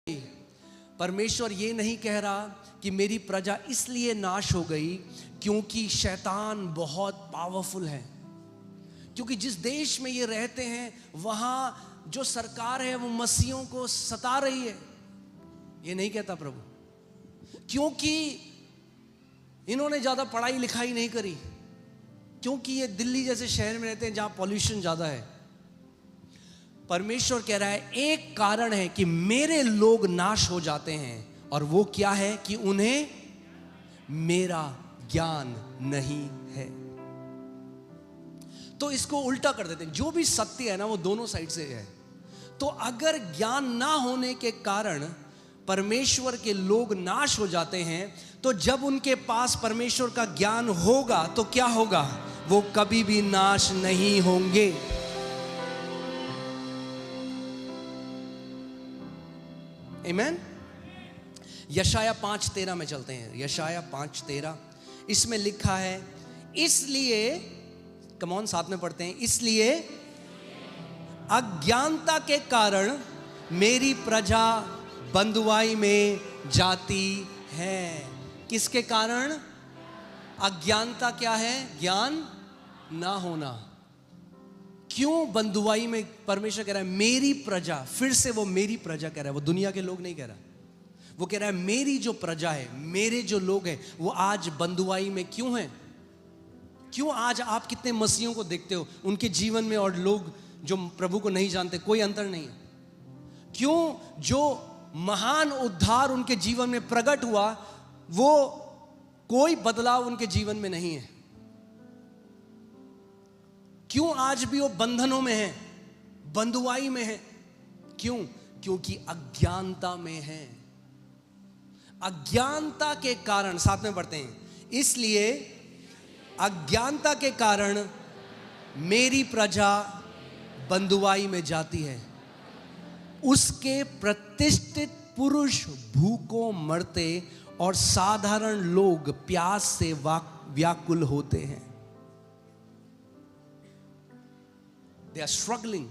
परमेश्वर ये नहीं कह रहा कि मेरी प्रजा इसलिए नाश हो गई क्योंकि शैतान बहुत पावरफुल है, क्योंकि जिस देश में ये रहते हैं वहां जो सरकार है वो मसीहों को सता रही है। ये नहीं कहता प्रभु, क्योंकि इन्होंने ज्यादा पढ़ाई लिखाई नहीं करी, क्योंकि ये दिल्ली जैसे शहर में रहते हैं जहां पॉल्यूशन ज्यादा है। परमेश्वर कह रहा है एक कारण है कि मेरे लोग नाश हो जाते हैं, और वो क्या है कि उन्हें मेरा ज्ञान नहीं है। तो इसको उल्टा कर देते हैं, जो भी सत्य है ना वो दोनों साइड से है। तो अगर ज्ञान ना होने के कारण परमेश्वर के लोग नाश हो जाते हैं, तो जब उनके पास परमेश्वर का ज्ञान होगा तो क्या होगा? वो कभी भी नाश नहीं होंगे। आमीन। यशाया 5:13 में चलते हैं। यशाया 5:13, इसमें लिखा है इसलिए, कम ऑन साथ में पढ़ते हैं, इसलिए अज्ञानता के कारण मेरी प्रजा बंधुआई में जाती है। किसके कारण? अज्ञानता क्या है? ज्ञान ना होना। क्यों बंधुआई में? परमेश्वर कह रहा है मेरी प्रजा, फिर से वो मेरी प्रजा कह रहा है, वो दुनिया के लोग नहीं कह रहा। वो कह रहा है मेरी जो प्रजा है, मेरे जो लोग हैं वो आज बंधुआई में क्यों हैं? क्यों आज आप कितने मसीहों को देखते हो उनके जीवन में और लोग जो प्रभु को नहीं जानते, कोई अंतर नहीं है। क्यों जो महान उद्धार उनके जीवन में प्रकट हुआ वो कोई बदलाव उनके जीवन में नहीं है? क्यों आज भी वो बंधनों में है, बंधुआई में है? क्यों? क्योंकि अज्ञानता में है। अज्ञानता के कारण, साथ में पढ़ते हैं, इसलिए अज्ञानता के कारण मेरी प्रजा बंधुआई में जाती है, उसके प्रतिष्ठित पुरुष भूखों मरते और साधारण लोग प्यास से व्याकुल होते हैं। They are struggling,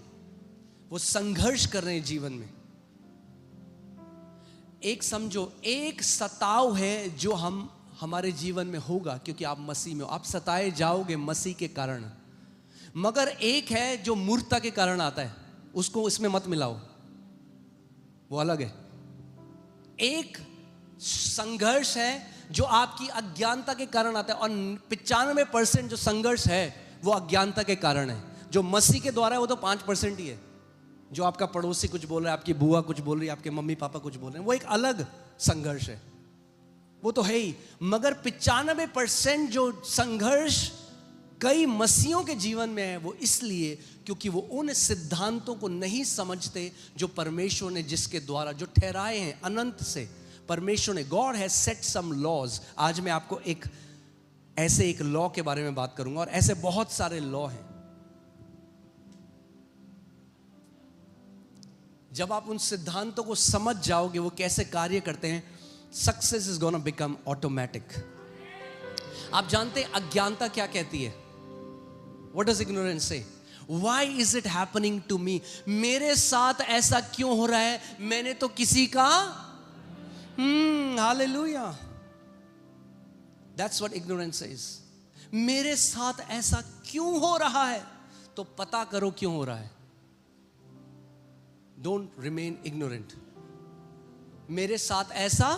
वो संघर्ष कर रहे हैं जीवन में। एक समझो, एक सताव है जो हमारे जीवन में होगा क्योंकि आप मसीह में हो, आप सताए जाओगे मसीह के कारण। मगर एक है जो मूर्खता के कारण आता है, उसको इसमें मत मिलाओ, वो अलग है। एक संघर्ष है जो आपकी अज्ञानता के कारण आता है, और 95% जो संघर्ष है वो अज्ञानता के कारण है। जो मसीह के द्वारा है वो तो 5% ही है। जो आपका पड़ोसी कुछ बोल रहा है, आपकी बुआ कुछ बोल रही है, आपके मम्मी पापा कुछ बोल रहे हैं, वो एक अलग संघर्ष है, वो तो है ही। मगर 95% जो संघर्ष कई मसीहों के जीवन में है वो इसलिए क्योंकि वो उन सिद्धांतों को नहीं समझते जो परमेश्वर ने जिसके द्वारा जो ठहराए हैं अनंत से। परमेश्वर ने, God has set some laws. आज मैं आपको एक ऐसे एक लॉ के बारे में बात करूंगा, और ऐसे बहुत सारे लॉ हैं। जब आप उन सिद्धांतों को समझ जाओगे वो कैसे कार्य करते हैं, success is gonna become automatic. आप जानते हैं अज्ञानता क्या कहती है? What does ignorance say? Why is it happening to me? मेरे साथ ऐसा क्यों हो रहा है? मैंने तो किसी का hallelujah, that's what ignorance is. मेरे साथ ऐसा क्यों हो रहा है? तो पता करो क्यों हो रहा है। Don't remain ignorant. मेरे साथ ऐसा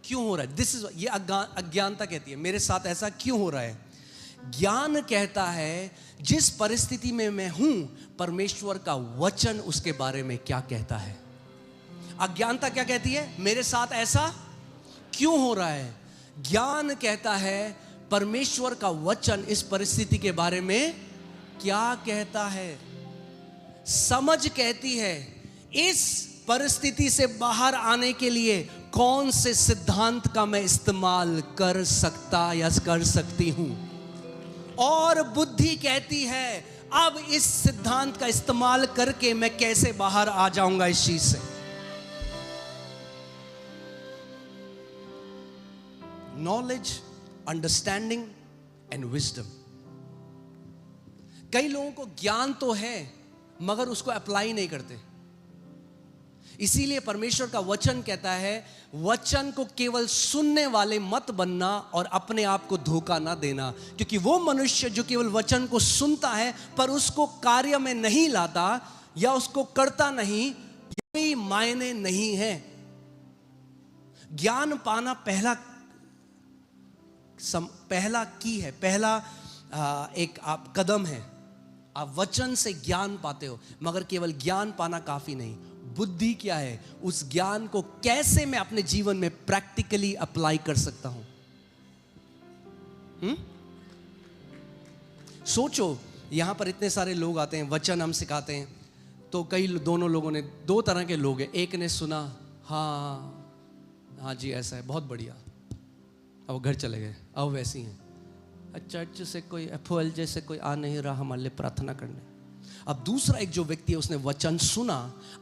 क्यों हो रहा है? दिस इज, ये अज्ञानता कहती है मेरे साथ ऐसा क्यों हो रहा है। ज्ञान कहता है जिस परिस्थिति में मैं हूं, परमेश्वर का वचन उसके बारे में क्या कहता है। अज्ञानता क्या कहती है? मेरे साथ ऐसा क्यों हो रहा है। ज्ञान कहता है परमेश्वर का वचन इस परिस्थिति के बारे में क्या कहता है। समझ कहती है इस परिस्थिति से बाहर आने के लिए कौन से सिद्धांत का मैं इस्तेमाल कर सकता या कर सकती हूं। और बुद्धि कहती है अब इस सिद्धांत का इस्तेमाल करके मैं कैसे बाहर आ जाऊंगा इस चीज से। Knowledge, understanding and wisdom. कई लोगों को ज्ञान तो है मगर उसको अप्लाई नहीं करते, इसीलिए परमेश्वर का वचन कहता है, वचन को केवल सुनने वाले मत बनना और अपने आप को धोखा ना देना, क्योंकि वो मनुष्य जो केवल वचन को सुनता है पर उसको कार्य में नहीं लाता या उसको करता नहीं, कोई मायने नहीं है। ज्ञान पाना पहला की है, पहला एक आप कदम है। आप वचन से ज्ञान पाते हो, मगर केवल ज्ञान पाना काफी नहीं। बुद्धि क्या है, उस ज्ञान को कैसे मैं अपने जीवन में प्रैक्टिकली अप्लाई कर सकता हूं। सोचो, यहां पर इतने सारे लोग आते हैं, वचन हम सिखाते हैं, तो दोनों लोगों ने, दो तरह के लोग हैं। एक ने सुना, हाँ जी ऐसा है, बहुत बढ़िया, अब घर चले गए, अब वैसी हैं, चर्च से कोई FOL से कोई आ नहीं रहा हमारे लिए प्रार्थना करने। अब दूसरा एक जो व्यक्ति है, उसने वचन सुना,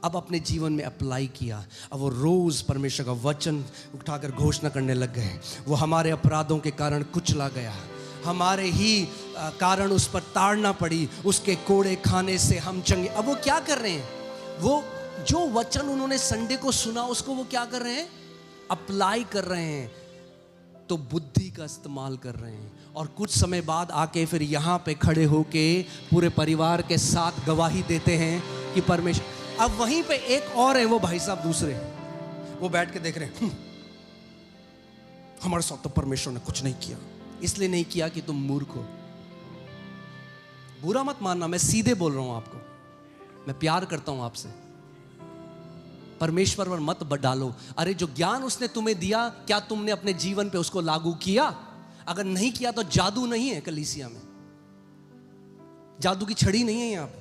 अब अपने जीवन में अप्लाई किया, अब वो रोज परमेश्वर का वचन उठाकर घोषणा करने लग गए। वो हमारे अपराधों के कारण कुचला गया, हमारे ही कारण उस पर ताड़ना पड़ी, उसके कोड़े खाने से हम चंगे। अब वो क्या कर रहे हैं, वो जो वचन उन्होंने संडे को सुना उसको वो क्या कर रहे हैं, अप्लाई कर रहे हैं, तो बुद्धि का इस्तेमाल कर रहे हैं। और कुछ समय बाद आके फिर यहाँ पे खड़े होके पूरे परिवार के साथ गवाही देते हैं कि परमेश्वर। अब वहीं पे एक और है, वो भाई साहब दूसरे, वो बैठ के देख रहे हैं, हमारे साथ तो परमेश्वर ने कुछ नहीं किया। इसलिए नहीं किया कि तुम मूर्ख हो। बुरा मत मानना, मैं सीधे बोल रहा हूं आपको, मैं प्यार करता हूं आपसे। परमेश्वर पर मत डालो। अरे जो ज्ञान उसने तुम्हें दिया, क्या तुमने अपने जीवन पे उसको लागू किया? अगर नहीं किया तो जादू नहीं है कलीसिया में, जादू की छड़ी नहीं है यहां पे।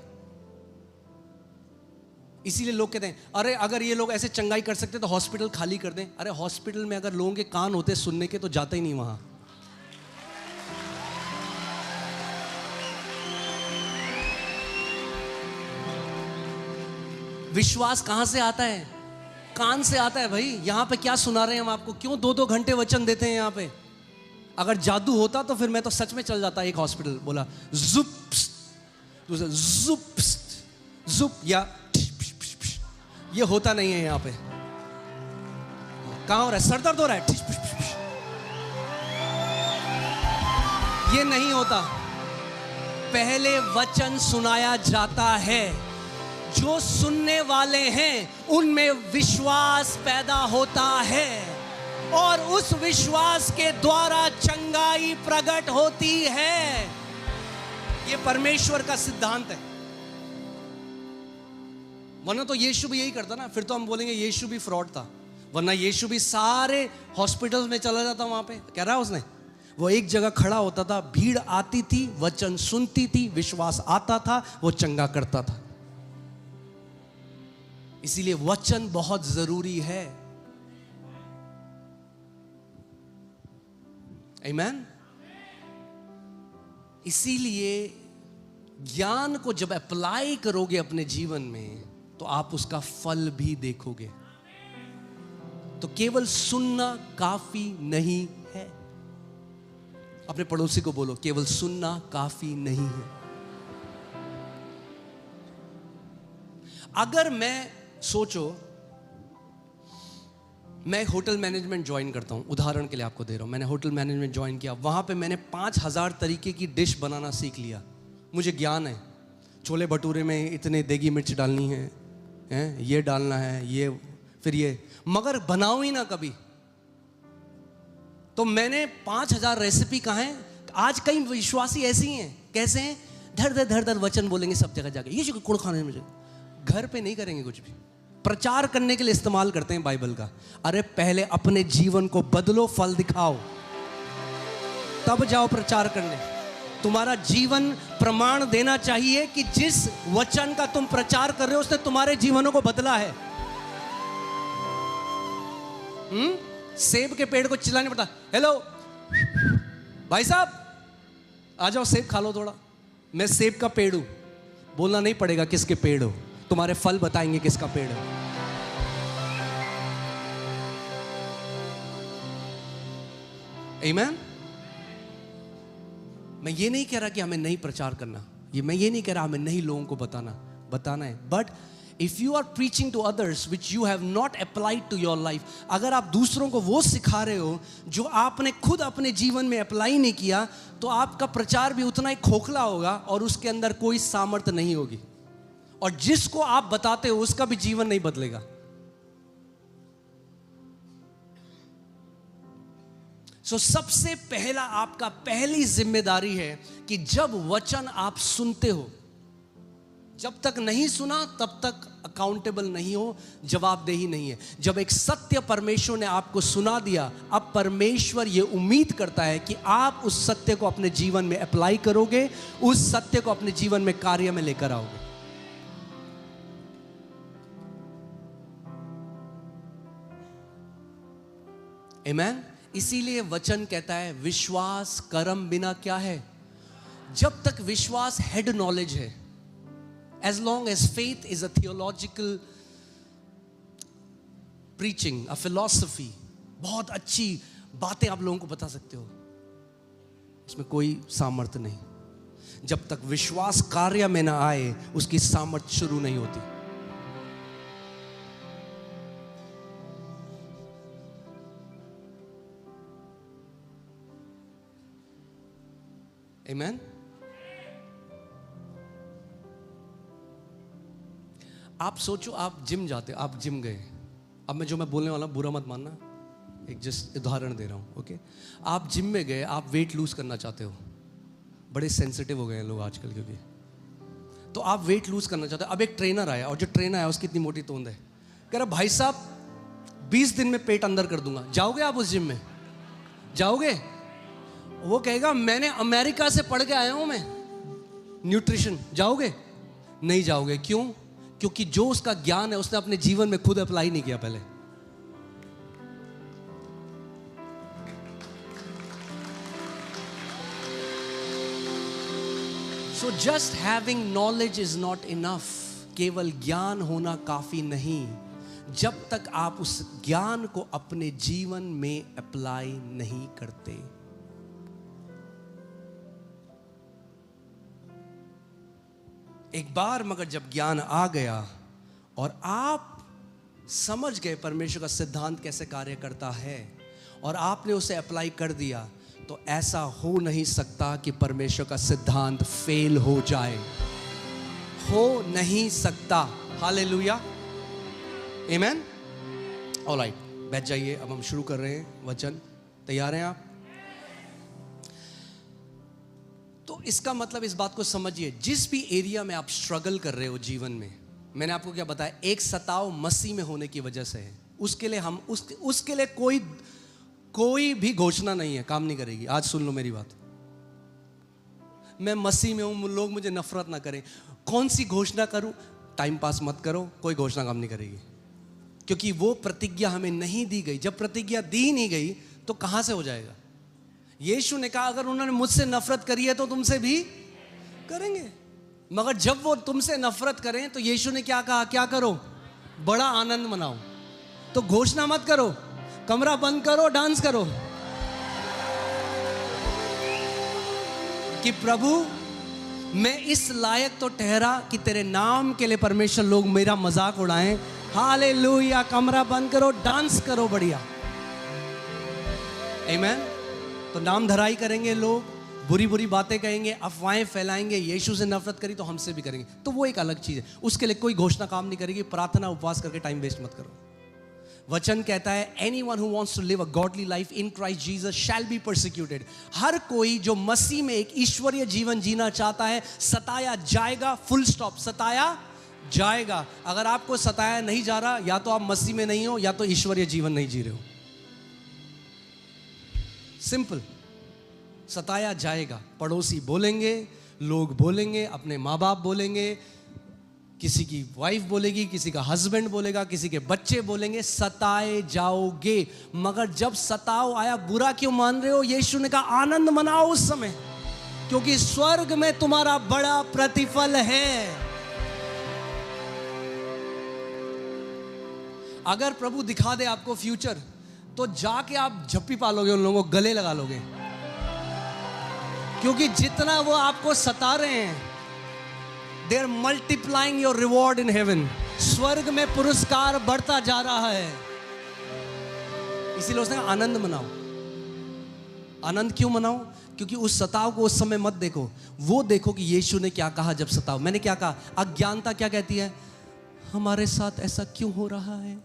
इसीलिए लोग कहते हैं, अरे अगर ये लोग ऐसे चंगाई कर सकते तो हॉस्पिटल खाली कर दें। अरे हॉस्पिटल में अगर लोगों के कान होते सुनने के तो जाते ही नहीं वहां। विश्वास कहां से आता है? कान से आता है भाई। यहां पे क्या सुना रहे हैं हम आपको? क्यों 2-2 घंटे वचन देते हैं यहां पे? अगर जादू होता तो फिर मैं तो सच में चल जाता। एक हॉस्पिटल बोला जुप जुप जुप, या ये होता नहीं है यहां पे। कहां हो रहा है? सर दर्द हो रहा है, ये नहीं होता। पहले वचन सुनाया जाता है, जो सुनने वाले हैं उनमें विश्वास पैदा होता है और उस विश्वास के द्वारा चंगाई प्रकट होती है। यह परमेश्वर का सिद्धांत है। वरना तो यीशु भी यही करता ना, फिर तो हम बोलेंगे यीशु भी फ्रॉड था। वरना यीशु भी सारे हॉस्पिटल में चला जाता, वहां पे कह रहा है उसने, वो एक जगह खड़ा होता था, भीड़ आती थी, वचन सुनती थी, विश्वास आता था, वो चंगा करता था। इसीलिए वचन बहुत जरूरी है। आमीन। इसीलिए ज्ञान को जब अप्लाई करोगे अपने जीवन में तो आप उसका फल भी देखोगे। तो केवल सुनना काफी नहीं है। अपने पड़ोसी को बोलो, केवल सुनना काफी नहीं है। अगर मैं सोचो, मैं होटल मैनेजमेंट ज्वाइन करता हूं, उदाहरण के लिए आपको दे रहा हूं, मैंने होटल मैनेजमेंट ज्वाइन किया, वहां पे मैंने 5000 तरीके की डिश बनाना सीख लिया। मुझे ज्ञान है, छोले भटूरे में इतने देगी मिर्च डालनी है, ये डालना है, ये फिर ये, मगर बनाऊं ही ना कभी। तो मैंने 5000 रेसिपी कहाँ है। आज कई विश्वासी ऐसे ही हैं, कैसे हैं, धर धर वचन बोलेंगे सब जगह जाके, ये जो कुड़ खाने मुझे, घर पे नहीं करेंगे कुछ भी, प्रचार करने के लिए इस्तेमाल करते हैं बाइबल का। अरे पहले अपने जीवन को बदलो, फल दिखाओ, तब जाओ प्रचार करने। तुम्हारा जीवन प्रमाण देना चाहिए कि जिस वचन का तुम प्रचार कर रहे हो उसने तुम्हारे जीवनों को बदला है। सेब के पेड़ को चिल्लाने पड़ता, हेलो भाई साहब आ जाओ सेब खा लो थोड़ा, मैं सेब का पेड़ हूं। बोलना नहीं पड़ेगा किसके पेड़ हो, तुम्हारे फल बताएंगे किसका पेड़ है। आमीन। मैं ये नहीं कह रहा कि हमें नहीं प्रचार करना, मैं ये नहीं कह रहा हमें नहीं लोगों को बताना है, but if you are preaching to others which you have not applied to your life, अगर आप दूसरों को वो सिखा रहे हो जो आपने खुद अपने जीवन में अप्लाई नहीं किया, तो आपका प्रचार भी उतना ही खोखला होगा और उसके अंदर कोई सामर्थ्य नहीं होगी, और जिसको आप बताते हो उसका भी जीवन नहीं बदलेगा। सबसे पहला आपका पहली जिम्मेदारी है कि जब वचन आप सुनते हो, जब तक नहीं सुना तब तक अकाउंटेबल नहीं हो, जवाबदेही नहीं है। जब एक सत्य परमेश्वर ने आपको सुना दिया, अब परमेश्वर ये उम्मीद करता है कि आप उस सत्य को अपने जीवन में अप्लाई करोगे, उस सत्य को अपने जीवन में कार्य में लेकर आओगे। आमेन। इसीलिए वचन कहता है विश्वास कर्म बिना क्या है। जब तक विश्वास हेड नॉलेज है, as long as faith is a theological preaching, a philosophy, बहुत अच्छी बातें आप लोगों को बता सकते हो, इसमें कोई सामर्थ्य नहीं। जब तक विश्वास कार्य में ना आए, उसकी सामर्थ्य शुरू नहीं होती। Amen? आप सोचो, आप जिम जाते, आप जिम गए, अब मैं बोलने वाला बुरा मत मानना, एक जस्ट उदाहरण दे रहा हूँ, ओके। आप जिम में गए, आप वेट लूज करना चाहते हो, बड़े सेंसिटिव हो गए हैं लोग आजकल, क्योंकि तो आप वेट लूज करना चाहते हो। अब एक ट्रेनर आया, और जो ट्रेनर आया उसकी इतनी मोटी तोंद है, कह रहा भाई साहब 20 दिन में पेट अंदर कर दूंगा, जाओगे आप उस जिम में? जाओगे? वो कहेगा मैंने अमेरिका से पढ़ के आया हूं मैं न्यूट्रिशन, जाओगे? नहीं जाओगे। क्यों? क्योंकि जो उसका ज्ञान है उसने अपने जीवन में खुद अप्लाई नहीं किया पहले। So just having knowledge is not enough. केवल ज्ञान होना काफी नहीं, जब तक आप उस ज्ञान को अपने जीवन में अप्लाई नहीं करते। एक बार मगर जब ज्ञान आ गया और आप समझ गए परमेश्वर का सिद्धांत कैसे कार्य करता है, और आपने उसे अप्लाई कर दिया, तो ऐसा हो नहीं सकता कि परमेश्वर का सिद्धांत फेल हो जाए। हो नहीं सकता। हालेलुया, आमेन। ऑलराइट, बैठ जाइए, अब हम शुरू कर रहे हैं वचन। तैयार हैं आप? तो इसका मतलब इस बात को समझिए, जिस भी एरिया में आप स्ट्रगल कर रहे हो जीवन में, मैंने आपको क्या बताया, एक सताव मसीह में होने की वजह से है। उसके लिए हम उसके लिए कोई भी घोषणा नहीं है, काम नहीं करेगी। आज सुन लो मेरी बात, मैं मसीह में हूं, लोग मुझे नफरत ना करें, कौन सी घोषणा करूं? टाइम पास मत करो, कोई घोषणा काम नहीं करेगी, क्योंकि वो प्रतिज्ञा हमें नहीं दी गई। जब प्रतिज्ञा दी नहीं गई तो कहां से हो जाएगा? यीशु ने कहा अगर उन्होंने मुझसे नफरत करी है तो तुमसे भी करेंगे। मगर जब वो तुमसे नफरत करें तो यीशु ने क्या कहा? क्या करो? बड़ा आनंद मनाओ। तो घोषणा मत करो, कमरा बंद करो, डांस करो कि प्रभु मैं इस लायक तो ठहरा कि तेरे नाम के लिए परमेश्वर लोग मेरा मजाक उड़ाएं। हालेलुया। कमरा बंद करो, डांस करो, बढ़िया। आमीन। तो नाम धराई करेंगे लोग, बुरी बुरी बातें कहेंगे, अफवाहें फैलाएंगे, यीशु से नफरत करी तो हमसे भी करेंगे, तो वो एक अलग चीज है। उसके लिए कोई घोषणा काम नहीं करेगी। प्रार्थना उपवास करके टाइम वेस्ट मत करो। वचन कहता है anyone who wants to live a godly life in Christ Jesus shall be persecuted. हर कोई जो मसीह में एक ईश्वरीय जीवन जीना चाहता है सताया जाएगा। Full stop. सताया जाएगा। अगर आपको सताया नहीं जा रहा, या तो आप मसीह में नहीं हो या तो ईश्वरीय जीवन नहीं जी रहे हो। सिंपल। सताया जाएगा। पड़ोसी बोलेंगे, लोग बोलेंगे, अपने माँ बाप बोलेंगे, किसी की वाइफ बोलेगी, किसी का हस्बैंड बोलेगा, किसी के बच्चे बोलेंगे, सताए जाओगे। मगर जब सताव आया, बुरा क्यों मान रहे हो? यीशु ने कहा आनंद मनाओ उस समय, क्योंकि स्वर्ग में तुम्हारा बड़ा प्रतिफल है। अगर प्रभु दिखा दे आपको फ्यूचर, तो जाके आप झप्पी पालोगे, उन लोगों को गले लगा लोगे, क्योंकि जितना वो आपको सता रहे हैं, they are multiplying your reward in heaven. स्वर्ग में पुरस्कार बढ़ता जा रहा है। इसीलिए उसने कहा आनंद मनाओ। आनंद क्यों मनाओ? क्योंकि उस सताव को उस समय मत देखो, वो देखो कि यीशु ने क्या कहा जब सताव। मैंने क्या कहा? अज्ञानता क्या कहती है? हमारे साथ ऐसा क्यों हो रहा है।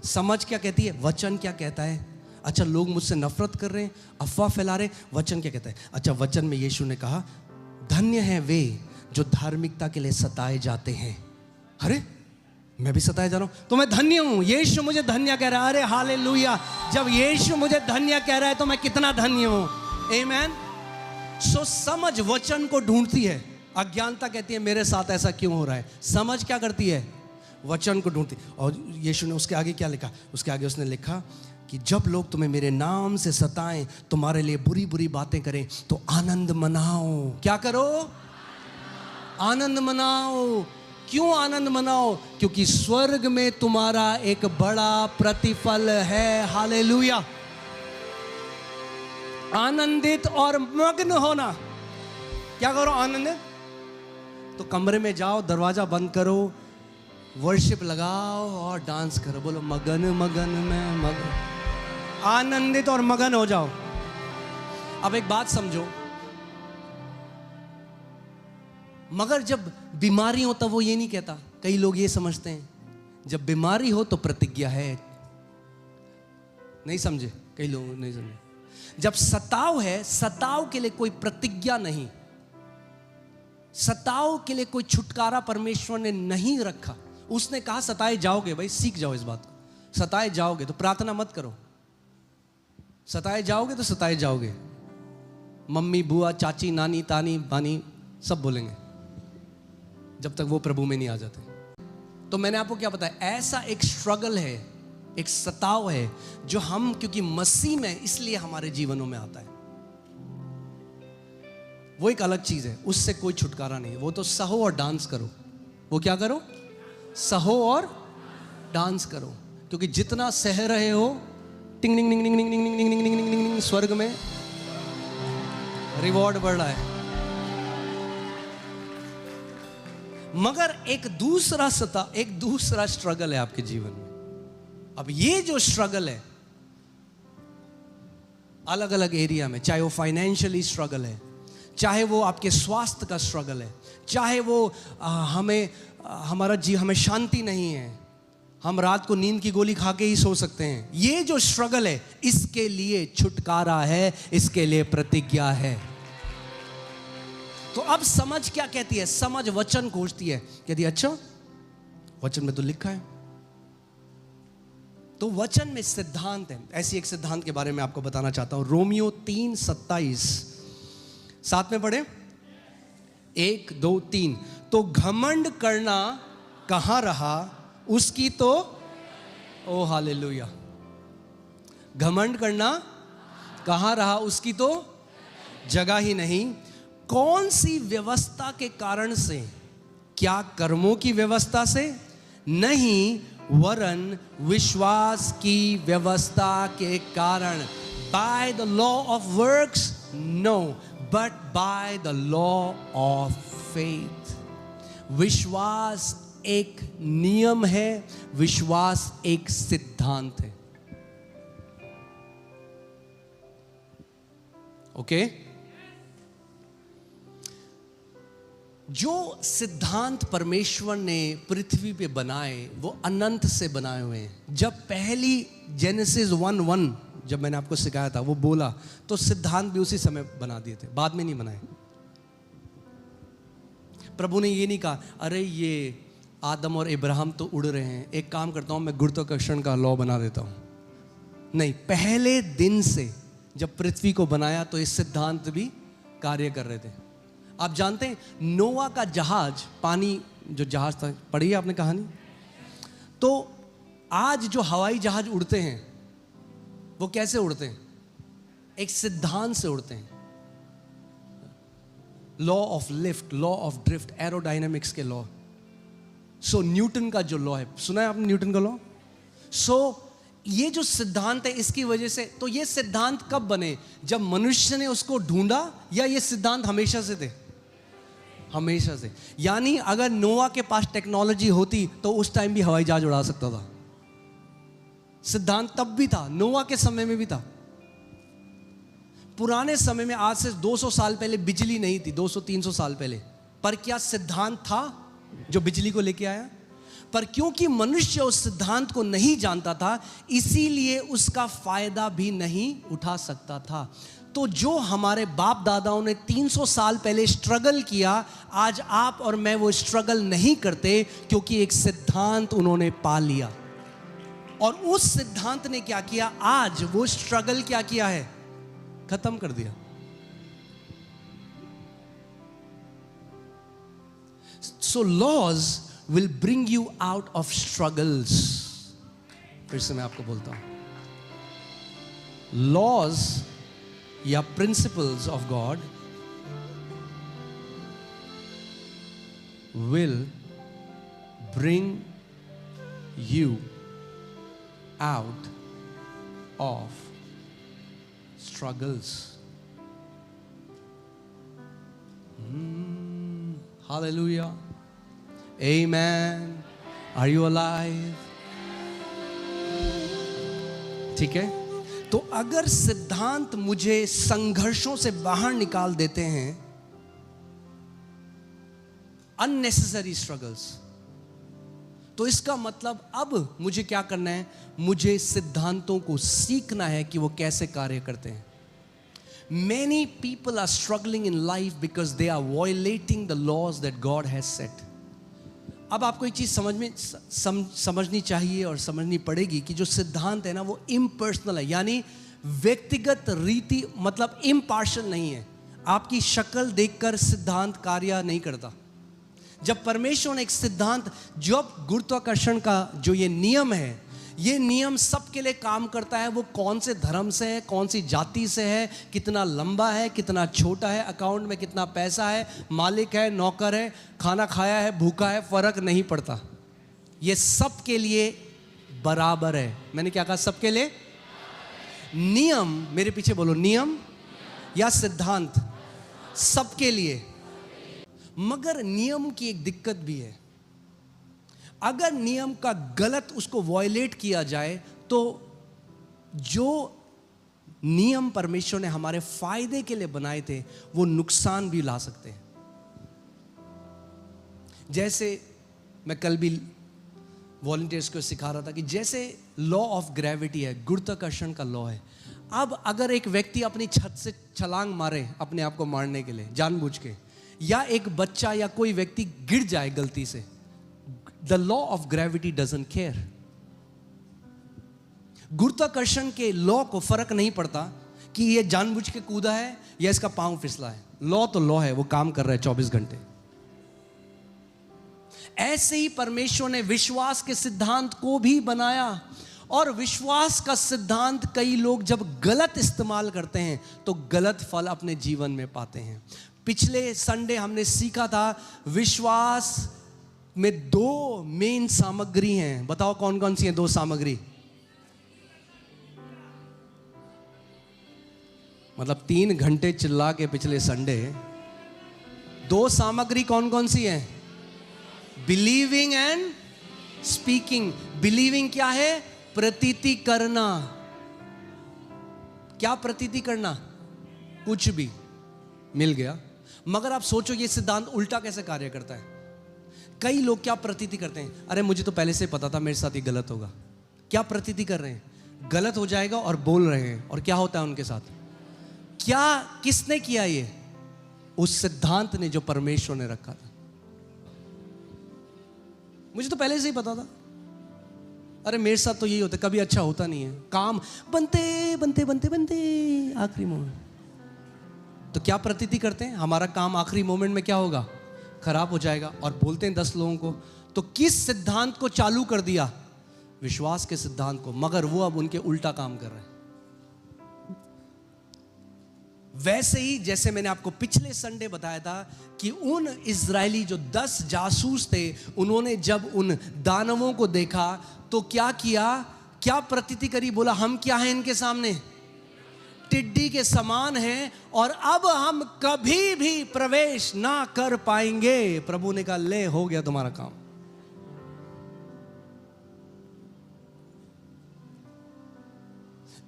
समझ क्या कहती है? वचन क्या कहता है? अच्छा, लोग मुझसे नफरत कर रहे हैं, अफवाह फैला रहे हैं, वचन क्या कहता है? अच्छा, वचन में यीशु ने कहा धन्य है वे जो धार्मिकता के लिए सताए जाते हैं। अरे मैं भी सताया जा रहा हूं तो मैं धन्य हूं। यीशु मुझे धन्य कह रहा है। अरे हालेलुया, जब यीशु मुझे धन्य कह रहा है तो मैं कितना धन्य हूं। आमेन। सो समझ वचन को ढूंढती है, अज्ञानता कहती है मेरे साथ ऐसा क्यों हो रहा है। समझ क्या करती है? वचन को ढूंढती। और यीशु ने उसके आगे क्या लिखा? उसके आगे उसने लिखा कि जब लोग तुम्हें मेरे नाम से सताएं, तुम्हारे लिए बुरी बुरी बातें करें, तो आनंद मनाओ। क्या करो? आनंद मनाओ। क्यों आनंद मनाओ? क्योंकि स्वर्ग में तुम्हारा एक बड़ा प्रतिफल है। हालेलुया। आनंदित और मग्न होना। क्या करो? आनंदित। तो कमरे में जाओ, दरवाजा बंद करो, वर्शिप लगाओ और डांस करो। बोलो मगन मगन में मगन। आनंदित और मगन हो जाओ। अब एक बात समझो, मगर जब बीमारी हो तब वो ये नहीं कहता। कई लोग ये समझते हैं जब बीमारी हो तो प्रतिज्ञा है। नहीं समझे? कई लोग नहीं समझे। जब सताव है, सताव के लिए कोई प्रतिज्ञा नहीं, सताव के लिए कोई छुटकारा परमेश्वर ने नहीं रखा। उसने कहा सताए जाओगे। भाई सीख जाओ इस बात को। सताए जाओगे तो प्रार्थना मत करो। सताए जाओगे तो सताए जाओगे। मम्मी, बुआ, चाची, नानी, तानी, बानी सब बोलेंगे जब तक वो प्रभु में नहीं आ जाते। तो मैंने आपको क्या बताया? ऐसा एक स्ट्रगल है, एक सताव है जो हम, क्योंकि मसीह में, इसलिए हमारे जीवनों में आता है। वो एक अलग चीज है, उससे कोई छुटकारा नहीं। वो तो सहो और डांस करो। वो क्या करो? सहो और डांस करो। क्योंकि जितना सह रहे हो, टिंग टिंग टिंग टिंग टिंग टिंग टिंग टिंग टिंग टिंग टिंग, स्वर्ग में रिवॉर्ड बढ़ रहा है। मगर एक दूसरा स्ट्रगल है आपके जीवन में। अब ये जो स्ट्रगल है अलग अलग एरिया में, चाहे वो फाइनेंशियली स्ट्रगल है, चाहे वो आपके स्वास्थ्य का स्ट्रगल है, चाहे वो हमें शांति नहीं है, हम रात को नींद की गोली खा के ही सो सकते हैं। ये जो स्ट्रगल है, इसके लिए छुटकारा है, इसके लिए प्रतिज्ञा है। तो अब समझ क्या कहती है? समझ वचन खोजती है, कहती है अच्छा वचन में तो लिखा है। तो वचन में सिद्धांत है। ऐसी एक सिद्धांत के बारे में आपको बताना चाहता हूं। रोमियो 3:27 साथ में पढ़े। 1 2 3। तो घमंड करना कहां रहा, उसकी तो, ओ हालेलुया, घमंड करना कहां रहा, उसकी तो जगह ही नहीं। कौन सी व्यवस्था के कारण से? क्या कर्मों की व्यवस्था से? नहीं, वरन विश्वास की व्यवस्था के कारण। By the law of works? No, but by the law of faith. विश्वास एक नियम है, विश्वास एक सिद्धांत है। ओके? जो सिद्धांत परमेश्वर ने पृथ्वी पे बनाए वो अनंत से बनाए हुए हैं। जब पहली जेनेसिस 1:1 जब मैंने आपको सिखाया था, वो बोला तो सिद्धांत भी उसी समय बना दिए थे, बाद में नहीं बनाए। प्रभु ने ये नहीं कहा अरे ये आदम और इब्राहिम तो उड़ रहे हैं, एक काम करता हूं मैं गुरुत्वाकर्षण का लॉ बना देता हूं। नहीं, पहले दिन से जब पृथ्वी को बनाया तो इस सिद्धांत भी कार्य कर रहे थे। आप जानते हैं नोआ का जहाज, पानी जो जहाज था, पढ़ी है आपने कहानी? तो आज जो हवाई जहाज उड़ते हैं वो कैसे उड़ते हैं? एक सिद्धांत से उड़ते हैं। Law of lift, law of drift, aerodynamics के लॉ। सो न्यूटन का जो लॉ है, सुना है आपने न्यूटन का लॉ? सो ये जो सिद्धांत है इसकी वजह से, तो ये सिद्धांत कब बने? जब मनुष्य ने उसको ढूंढा, या ये सिद्धांत हमेशा से थे? हमेशा से। यानी अगर नोआ के पास टेक्नोलॉजी होती तो उस टाइम भी हवाई जहाज उड़ा सकता था। सिद्धांत तब भी था, नोआ के समय में भी था। पुराने समय में, आज से 200 साल पहले बिजली नहीं थी, 200-300 साल पहले, पर क्या सिद्धांत था जो बिजली को लेके आया? पर क्योंकि मनुष्य उस सिद्धांत को नहीं जानता था, इसीलिए उसका फायदा भी नहीं उठा सकता था। तो जो हमारे बाप दादाओं ने 300 साल पहले स्ट्रगल किया, आज आप और मैं वो स्ट्रगल नहीं करते, क्योंकि एक सिद्धांत उन्होंने पा लिया। और उस सिद्धांत ने क्या किया? आज वो स्ट्रगल क्या किया है? खत्म कर दिया। So laws will bring you out of struggles. फिर से मैं आपको बोलता हूं, laws या principles of God will bring you out of struggles. Hallelujah. Amen. Are you alive? ठीक है? तो अगर सिद्धांत मुझे संघर्षों से बाहर निकाल देते हैं, unnecessary struggles, तो इसका मतलब अब मुझे क्या करना है? मुझे सिद्धांतों को सीखना है कि वो कैसे कार्य करते हैं। Many people are struggling in life because they are violating the laws that God has set. अब आपको एक चीज समझनी चाहिए और समझनी पड़ेगी कि जो सिद्धांत है ना, वो इम्पर्सनल है, यानी व्यक्तिगत रीति, मतलब इम्पार्शियल नहीं है। आपकी शक्ल देखकर सिद्धांत कार्य नहीं करता। जब परमेश्वर ने एक सिद्धांत, जब गुरुत्वाकर्षण का जो ये नियम है, ये नियम सबके लिए काम करता है। वो कौन से धर्म से है, कौन सी जाति से है, कितना लंबा है, कितना छोटा है, अकाउंट में कितना पैसा है, मालिक है, नौकर है, खाना खाया है, भूखा है, फर्क नहीं पड़ता। ये सबके लिए बराबर है। मैंने क्या कहा? सबके लिए। नियम, मेरे पीछे बोलो, नियम या सिद्धांत, सबके लिए। मगर नियम की एक दिक्कत भी है। अगर नियम का गलत उसको वायलेट किया जाए, तो जो नियम परमेश्वर ने हमारे फायदे के लिए बनाए थे, वो नुकसान भी ला सकते हैं। जैसे मैं कल भी वॉलंटियर्स को सिखा रहा था कि जैसे लॉ ऑफ ग्रेविटी है, गुरुत्वाकर्षण का लॉ है। अब अगर एक व्यक्ति अपनी छत से छलांग मारे अपने आप को मारने के लिए जानबूझ के, या एक बच्चा या कोई व्यक्ति गिर जाए गलती से, The law of gravity doesn't care. गुरुत्वाकर्षण के लॉ को फर्क नहीं पड़ता कि ये जानबूझ के कूदा है या इसका पांव फिसला है। लॉ तो लॉ है, वो काम कर रहा है 24 घंटे। ऐसे ही परमेश्वर ने विश्वास के सिद्धांत को भी बनाया, और विश्वास का सिद्धांत कई लोग जब गलत इस्तेमाल करते हैं तो गलत फल अपने जीवन में पाते हैं। पिछले संडे हमने सीखा था, विश्वास में 2 मेन सामग्री हैं। बताओ कौन कौन सी हैं 2 सामग्री? मतलब 3 घंटे चिल्ला के पिछले संडे 2 सामग्री कौन कौन सी हैं? Believing and speaking. बिलीविंग क्या है? प्रतीति करना। क्या प्रतीति करना? कुछ भी मिल गया। मगर आप सोचो ये सिद्धांत उल्टा कैसे कार्य करता है। कई लोग क्या प्रतीति करते हैं? अरे मुझे तो पहले से पता था मेरे साथ ये गलत होगा। क्या प्रतीति कर रहे हैं? गलत हो जाएगा और बोल रहे हैं। और क्या होता है उनके साथ? क्या, किसने किया ये? उस सिद्धांत ने जो परमेश्वर ने रखा था। मुझे तो पहले से ही पता था, अरे मेरे साथ तो यही होता है, कभी अच्छा होता नहीं है, काम बनते बनते बनते बनते आखिरी मोमेंट। तो क्या प्रतीति करते हैं? हमारा काम आखिरी मोमेंट में क्या होगा? खराब हो जाएगा। और बोलते हैं 10 लोगों को। तो किस सिद्धांत को चालू कर दिया? विश्वास के सिद्धांत को। मगर वो अब उनके उल्टा काम कर रहे हैं। वैसे ही जैसे मैंने आपको पिछले संडे बताया था कि उन इजरायली जो 10 जासूस थे, उन्होंने जब उन दानवों को देखा तो क्या किया? क्या प्रतीति करी? बोला हम क्या हैं इनके सामने? टिड्डी के समान हैं और अब हम कभी भी प्रवेश ना कर पाएंगे। प्रभु ने कहा ले, हो गया तुम्हारा काम।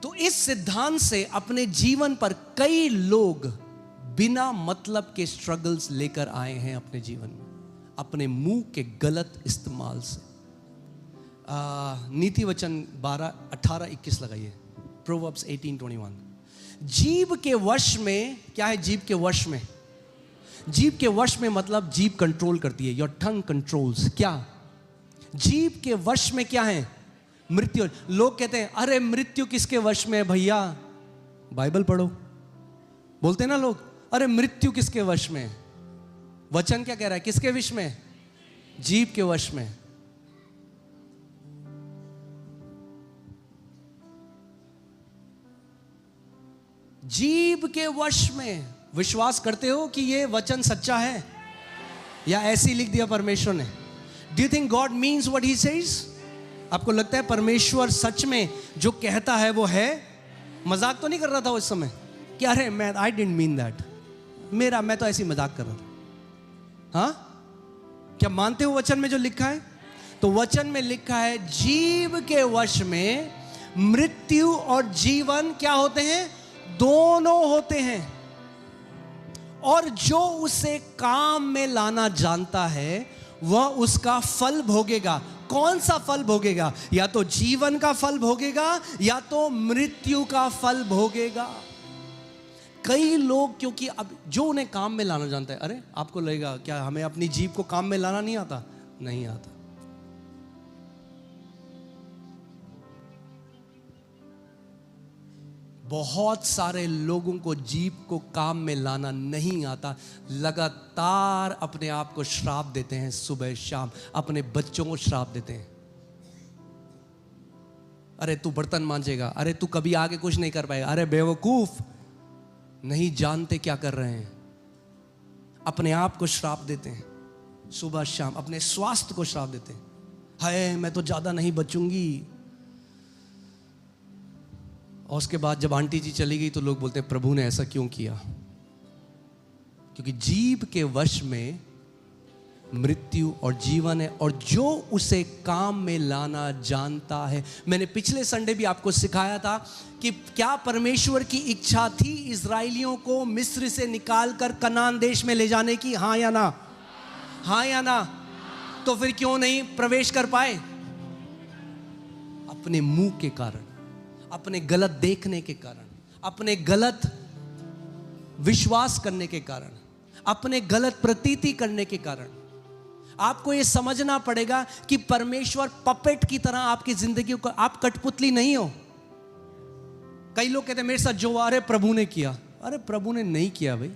तो इस सिद्धांत से अपने जीवन पर कई लोग बिना मतलब के स्ट्रगल्स लेकर आए हैं अपने जीवन में, अपने मुंह के गलत इस्तेमाल से। नीति वचन 12:18-21 लगाइए, प्रोवर्ब्स 18:21। जीभ के वश में क्या है? जीभ के वश में, जीभ के वश में मतलब जीभ कंट्रोल करती है। योर टंग कंट्रोल्स क्या? जीभ के वश में क्या है? मृत्यु। लोग कहते हैं अरे मृत्यु किसके वश में है भैया? बाइबल पढ़ो। बोलते हैं ना लोग, अरे मृत्यु किसके वश में है? वचन क्या कह रहा है? किसके वश में? जीभ के वश में। जीभ के वश में। विश्वास करते हो कि ये वचन सच्चा है या ऐसे लिख दिया परमेश्वर ने? Do you think God means what he says? आपको लगता है परमेश्वर सच में जो कहता है वो है? मजाक तो नहीं कर रहा था उस समय कि अरे मैं आई डिडंट मीन दैट, मैं तो ऐसी मजाक कर रहा था। हाँ, क्या मानते हो वचन में जो लिखा है? तो वचन में लिखा है जीव के वश में मृत्यु और जीवन क्या होते हैं? दोनों होते हैं। और जो उसे काम में लाना जानता है वह उसका फल भोगेगा। कौन सा फल भोगेगा? या तो जीवन का फल भोगेगा या तो मृत्यु का फल भोगेगा। कई लोग क्योंकि अब जो उन्हें काम में लाना जानता है, अरे आपको लगेगा क्या हमें अपनी जीभ को काम में लाना नहीं आता? नहीं आता। बहुत सारे लोगों को जीभ को काम में लाना नहीं आता, लगातार अपने आप को श्राप देते हैं। सुबह शाम अपने बच्चों को श्राप देते हैं, अरे तू बर्तन मांजेगा, अरे तू कभी आगे कुछ नहीं कर पाएगा, अरे बेवकूफ, नहीं जानते क्या कर रहे हैं। अपने आप को श्राप देते हैं सुबह शाम, अपने स्वास्थ्य को श्राप देते हैं। हाय मैं तो ज्यादा नहीं बचूंगी। और उसके बाद जब आंटी जी चली गई तो लोग बोलते हैं प्रभु ने ऐसा क्यों किया? क्योंकि जीभ के वश में मृत्यु और जीवन है और जो उसे काम में लाना जानता है। मैंने पिछले संडे भी आपको सिखाया था कि क्या परमेश्वर की इच्छा थी इजराइलियों को मिस्र से निकालकर कनान देश में ले जाने की? हाँ या ना? हाँ या ना? तो फिर क्यों नहीं प्रवेश कर पाए? अपने मुंह के कारण, अपने गलत देखने के कारण, अपने गलत विश्वास करने के कारण, अपने गलत प्रतीति करने के कारण। आपको यह समझना पड़ेगा कि परमेश्वर पपेट की तरह आपकी जिंदगी को, आप कठपुतली नहीं हो। कई लोग कहते हैं मेरे साथ जो अरे प्रभु ने किया, अरे प्रभु ने नहीं किया भाई।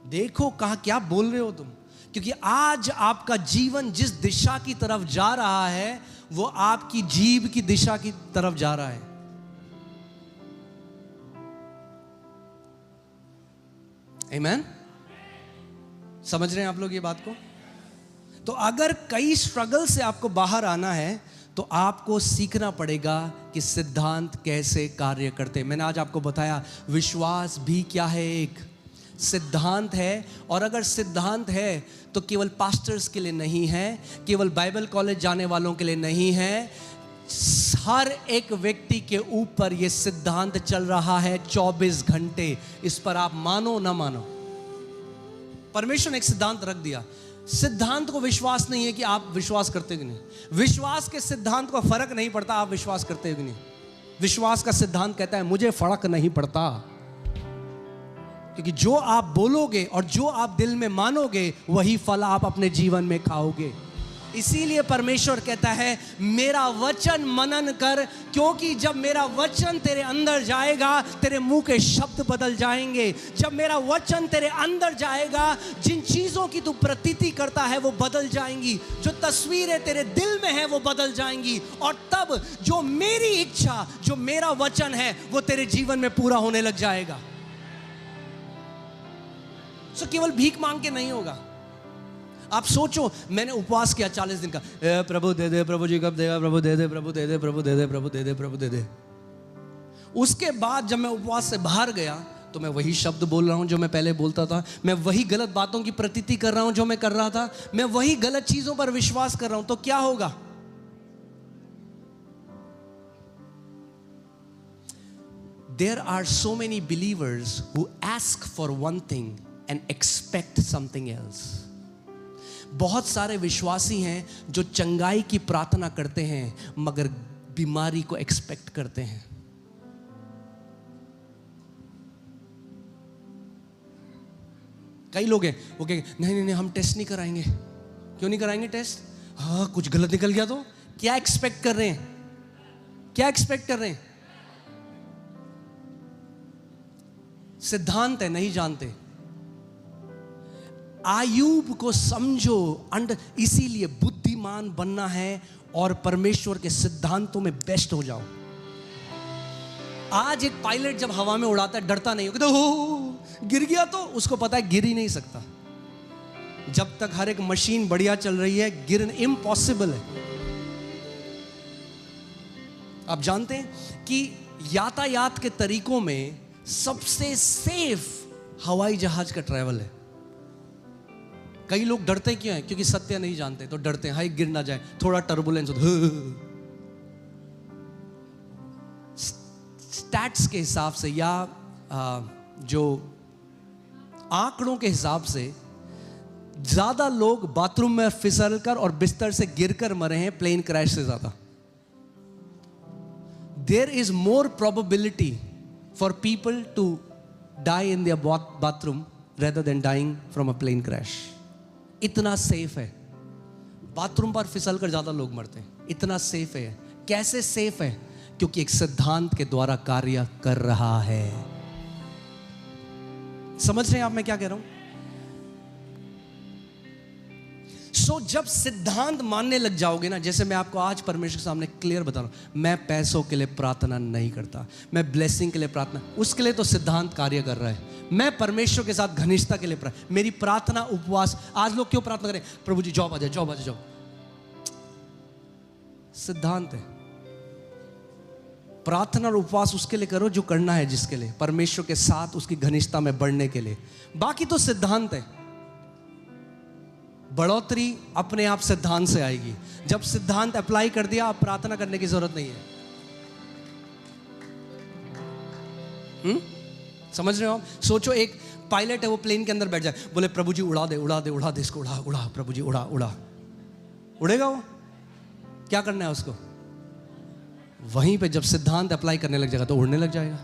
देखो कहां क्या बोल रहे हो तुम। क्योंकि आज आपका जीवन जिस दिशा की तरफ जा रहा है वो आपकी जीभ की दिशा की तरफ जा रहा है। आमीन? समझ रहे हैं आप लोग ये बात को? तो अगर कई स्ट्रगल से आपको बाहर आना है तो आपको सीखना पड़ेगा कि सिद्धांत कैसे कार्य करते हैं। मैंने आज आपको बताया विश्वास भी क्या है, एक सिद्धांत है। और अगर सिद्धांत है तो केवल पास्टर्स के लिए नहीं है, केवल बाइबल कॉलेज जाने वालों के लिए नहीं है, हर एक व्यक्ति के ऊपर यह सिद्धांत चल रहा है 24 घंटे। इस पर आप मानो ना मानो, परमेश्वर ने एक सिद्धांत रख दिया। सिद्धांत को विश्वास नहीं है कि आप विश्वास करते हो कि नहीं। विश्वास के सिद्धांत को फर्क नहीं पड़ता आप विश्वास करते हो कि नहीं। विश्वास का सिद्धांत कहता है मुझे फर्क नहीं पड़ता, क्योंकि जो आप बोलोगे और जो आप दिल में मानोगे वही फल आप अपने जीवन में खाओगे। इसीलिए परमेश्वर कहता है मेरा वचन मनन कर, क्योंकि जब मेरा वचन तेरे अंदर जाएगा तेरे मुंह के शब्द बदल जाएंगे। जब मेरा वचन तेरे अंदर जाएगा जिन चीजों की तू प्रतीति करता है वो बदल जाएंगी, जो तस्वीरें तेरे दिल में है वो बदल जाएंगी। और तब जो मेरी इच्छा, जो मेरा वचन है वो तेरे जीवन में पूरा होने लग जाएगा। सो केवल भीख मांग के नहीं होगा। आप सोचो, मैंने उपवास किया 40 दिन का, प्रभु दे दे, प्रभु जी कब देगा, प्रभु दे दे, प्रभु दे दे, प्रभु दे दे, प्रभु दे दे, प्रभु दे दे। उसके बाद जब मैं उपवास से बाहर गया तो मैं वही शब्द बोल रहा हूं जो मैं पहले बोलता था, मैं वही गलत बातों की प्रतीति कर रहा हूं जो मैं कर रहा था, मैं वही गलत चीजों पर विश्वास कर रहा हूं, तो क्या होगा? There are so many believers who ask for one thing and expect something else. बहुत सारे विश्वासी हैं जो चंगाई की प्रार्थना करते हैं मगर बीमारी को एक्सपेक्ट करते हैं। कई लोग हैं वो कहेंगे नहीं नहीं नहीं हम टेस्ट नहीं कराएंगे। क्यों नहीं कराएंगे टेस्ट? हाँ कुछ गलत निकल गया तो? क्या एक्सपेक्ट कर रहे हैं? क्या एक्सपेक्ट कर रहे हैं? सिद्धांत है, नहीं जानते। आयूब को समझो, इसीलिए बुद्धिमान बनना है और परमेश्वर के सिद्धांतों में बेस्ट हो जाओ। आज एक पायलट जब हवा में उड़ाता है डरता नहीं हो, हो गिर गया तो उसको पता है गिर ही नहीं सकता। जब तक हर एक मशीन बढ़िया चल रही है गिरना इम्पॉसिबल है। आप जानते हैं कि यातायात के तरीकों में सबसे सेफ हवाई जहाज का ट्रैवल है। कई लोग डरते क्यों हैं? क्योंकि सत्य नहीं जानते तो डरते हैं, हाय गिर ना जाए, थोड़ा टर्बुलेंस हो। स्टैट्स के हिसाब से या जो आंकड़ों के हिसाब से ज्यादा लोग बाथरूम में फिसलकर और बिस्तर से गिरकर मरे हैं प्लेन क्रैश से ज्यादा। There is more probability for people to die in their bathroom rather than dying from a plane crash. इतना सेफ है। बाथरूम पर फिसल कर ज्यादा लोग मरते हैं, इतना सेफ है। कैसे सेफ है? क्योंकि एक सिद्धांत के द्वारा कार्य कर रहा है। समझ रहे हैं आप मैं क्या कह रहा हूं? जब सिद्धांत मानने लग जाओगे ना, जैसे मैं आपको आज परमेश्वर के सामने क्लियर बता रहा हूं, मैं पैसों के लिए प्रार्थना नहीं करता, मैं ब्लेसिंग के लिए प्रार्थना, उसके लिए तो सिद्धांत कार्य कर रहा है। मैं परमेश्वर के साथ घनिष्ठता के लिए मेरी प्रार्थना उपवास। आज लोग क्यों प्रार्थना करें? प्रभु जी जॉब आ जाए, जॉब आ जाए, जॉब। सिद्धांत है। प्रार्थना और उपवास उसके लिए करो जो करना है, जिसके लिए परमेश्वर के साथ उसकी घनिष्ठता में बढ़ने के लिए। बाकी तो सिद्धांत है। बढ़ोतरी अपने आप सिद्धांत से आएगी। जब सिद्धांत अप्लाई कर दिया, आप प्रार्थना करने की जरूरत नहीं है। समझ रहे हो आप? सोचो एक पायलट है, वो प्लेन के अंदर बैठ जाए, बोले प्रभु जी उड़ा दे, उड़ा दे, उड़ा दे इसको, उड़ा उड़ा प्रभु जी उड़ा उड़ा। उड़ेगा वो? क्या करना है उसको? वहीं पे जब सिद्धांत अप्लाई करने लग जाएगा तो उड़ने लग जाएगा।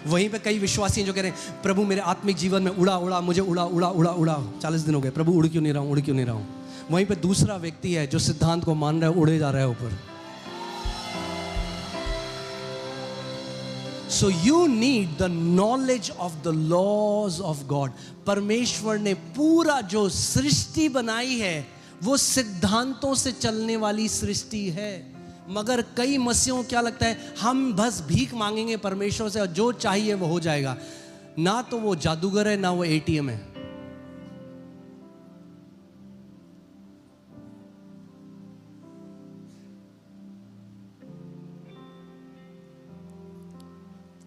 वहीं पे कई विश्वासी हैं जो कह रहे हैं प्रभु मेरे आत्मिक जीवन में उड़ा उड़ा, मुझे उड़ा उड़ा उड़ा उड़ा, 40 दिन हो गए प्रभु, उड़ क्यों नहीं रहा हूं, उड़ क्यों नहीं रहा हूं। वहीं पे दूसरा व्यक्ति है जो सिद्धांत को मान रहा है, उड़े जा रहा है ऊपर। So you need the knowledge of the laws of God. परमेश्वर ने पूरा जो सृष्टि बनाई है वो सिद्धांतों से चलने वाली सृष्टि है। मगर कई मसीहों को क्या लगता है, हम बस भीख मांगेंगे परमेश्वर से और जो चाहिए वो हो जाएगा। ना तो वो जादूगर है, ना वो एटीएम है।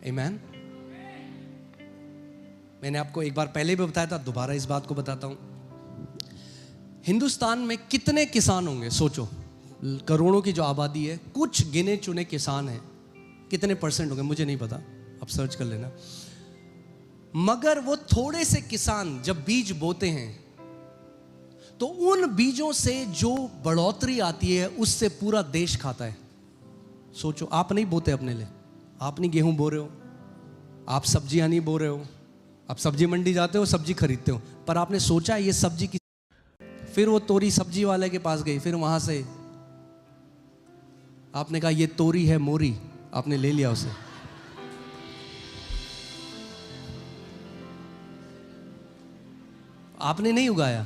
आमीन। मैंने आपको एक बार पहले भी बताया था, दोबारा इस बात को बताता हूं। हिंदुस्तान में कितने किसान होंगे? सोचो, करोड़ों की जो आबादी है, कुछ गिने चुने किसान हैं। कितने परसेंट होंगे मुझे नहीं पता, आप सर्च कर लेना। मगर वो थोड़े से किसान जब बीज बोते हैं तो उन बीजों से जो बढ़ोतरी आती है उससे पूरा देश खाता है। सोचो, आप नहीं बोते अपने लिए, आप नहीं गेहूं बो रहे हो, आप सब्जियां नहीं बो रहे हो, आप सब्जी मंडी जाते हो सब्जी खरीदते हो, पर आपने सोचा ये सब्जी की, फिर वो तोरी सब्जी वाले के पास गई, फिर वहां से आपने कहा ये तोरी है मोरी, आपने ले लिया उसे। आपने नहीं उगाया,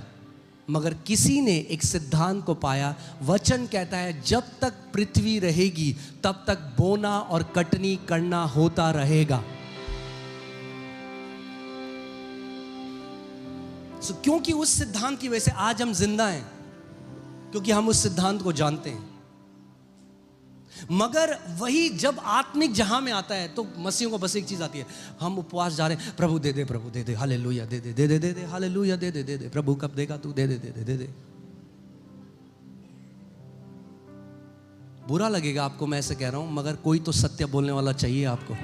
मगर किसी ने एक सिद्धांत को पाया। वचन कहता है जब तक पृथ्वी रहेगी तब तक बोना और कटनी करना होता रहेगा। क्योंकि उस सिद्धांत की वजह से आज हम जिंदा हैं, क्योंकि हम उस सिद्धांत को जानते हैं। मगर वही जब आत्मिक जहां में आता है तो मसीहों को बस एक चीज आती है, हम उपवास जा रहे हैं, प्रभु दे दे, प्रभु दे दे, हालेलुया, दे दे दे दे दे दे, हालेलुया, दे दे दे दे, प्रभु कब देगा तू, दे दे दे दे दे दे। बुरा लगेगा आपको मैं ऐसे कह रहा हूं, मगर कोई तो सत्य बोलने वाला चाहिए आपको।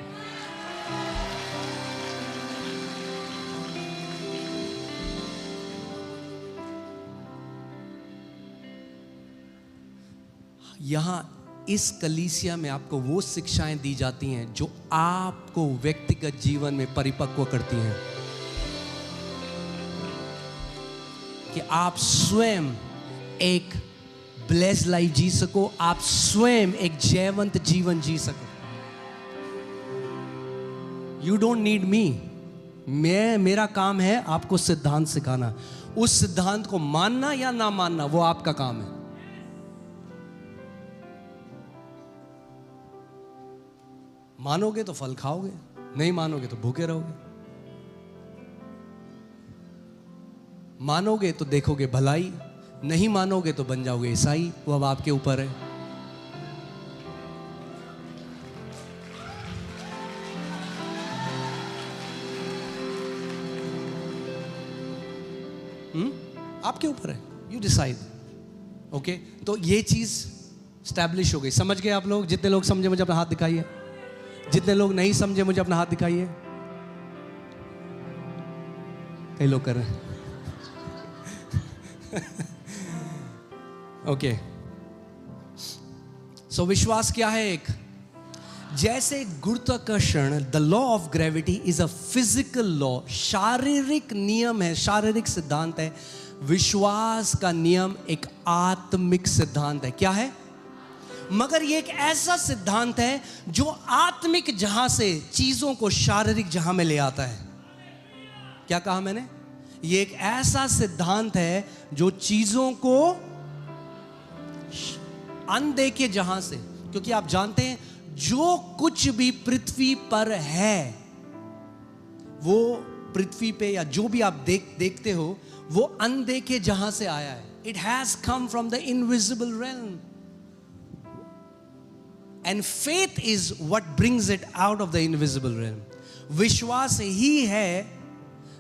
यहां इस कलीसिया में आपको वो शिक्षाएं दी जाती हैं जो आपको व्यक्तिगत जीवन में परिपक्व करती हैं, कि आप स्वयं एक ब्लेस्ड लाइफ जी सको, आप स्वयं एक जयवंत जीवन जी सको। यू डोंट नीड मी, मेरा काम है आपको सिद्धांत सिखाना, उस सिद्धांत को मानना या ना मानना वो आपका काम है। मानोगे तो फल खाओगे, नहीं मानोगे तो भूखे रहोगे। मानोगे तो देखोगे भलाई, नहीं मानोगे तो बन जाओगे ईसाई, वो अब आपके ऊपर है। आपके ऊपर है, यू डिसाइड। ओके, तो ये चीज स्टैब्लिश हो गई। समझ गए आप लोग? जितने लोग समझे मुझे अपना हाथ दिखाइए, जितने लोग नहीं समझे मुझे अपना हाथ दिखाइए। कई लोग कर रहे हैं। ओके, सो विश्वास क्या है? एक जैसे गुरुत्वाकर्षण, the law of gravity is a physical law, शारीरिक नियम है, शारीरिक सिद्धांत है। विश्वास का नियम एक आत्मिक सिद्धांत है। क्या है? मगर ये एक ऐसा सिद्धांत है जो आत्मिक जहां से चीजों को शारीरिक जहां में ले आता है। क्या कहा मैंने? ये एक ऐसा सिद्धांत है जो चीजों को अनदेखे जहां से, क्योंकि आप जानते हैं जो कुछ भी पृथ्वी पर है वो पृथ्वी पे या जो भी आप देखते हो वो अनदेखे जहां से आया है। It has come from the invisible realm and faith is what brings it out of the invisible realm. विश्वास ही है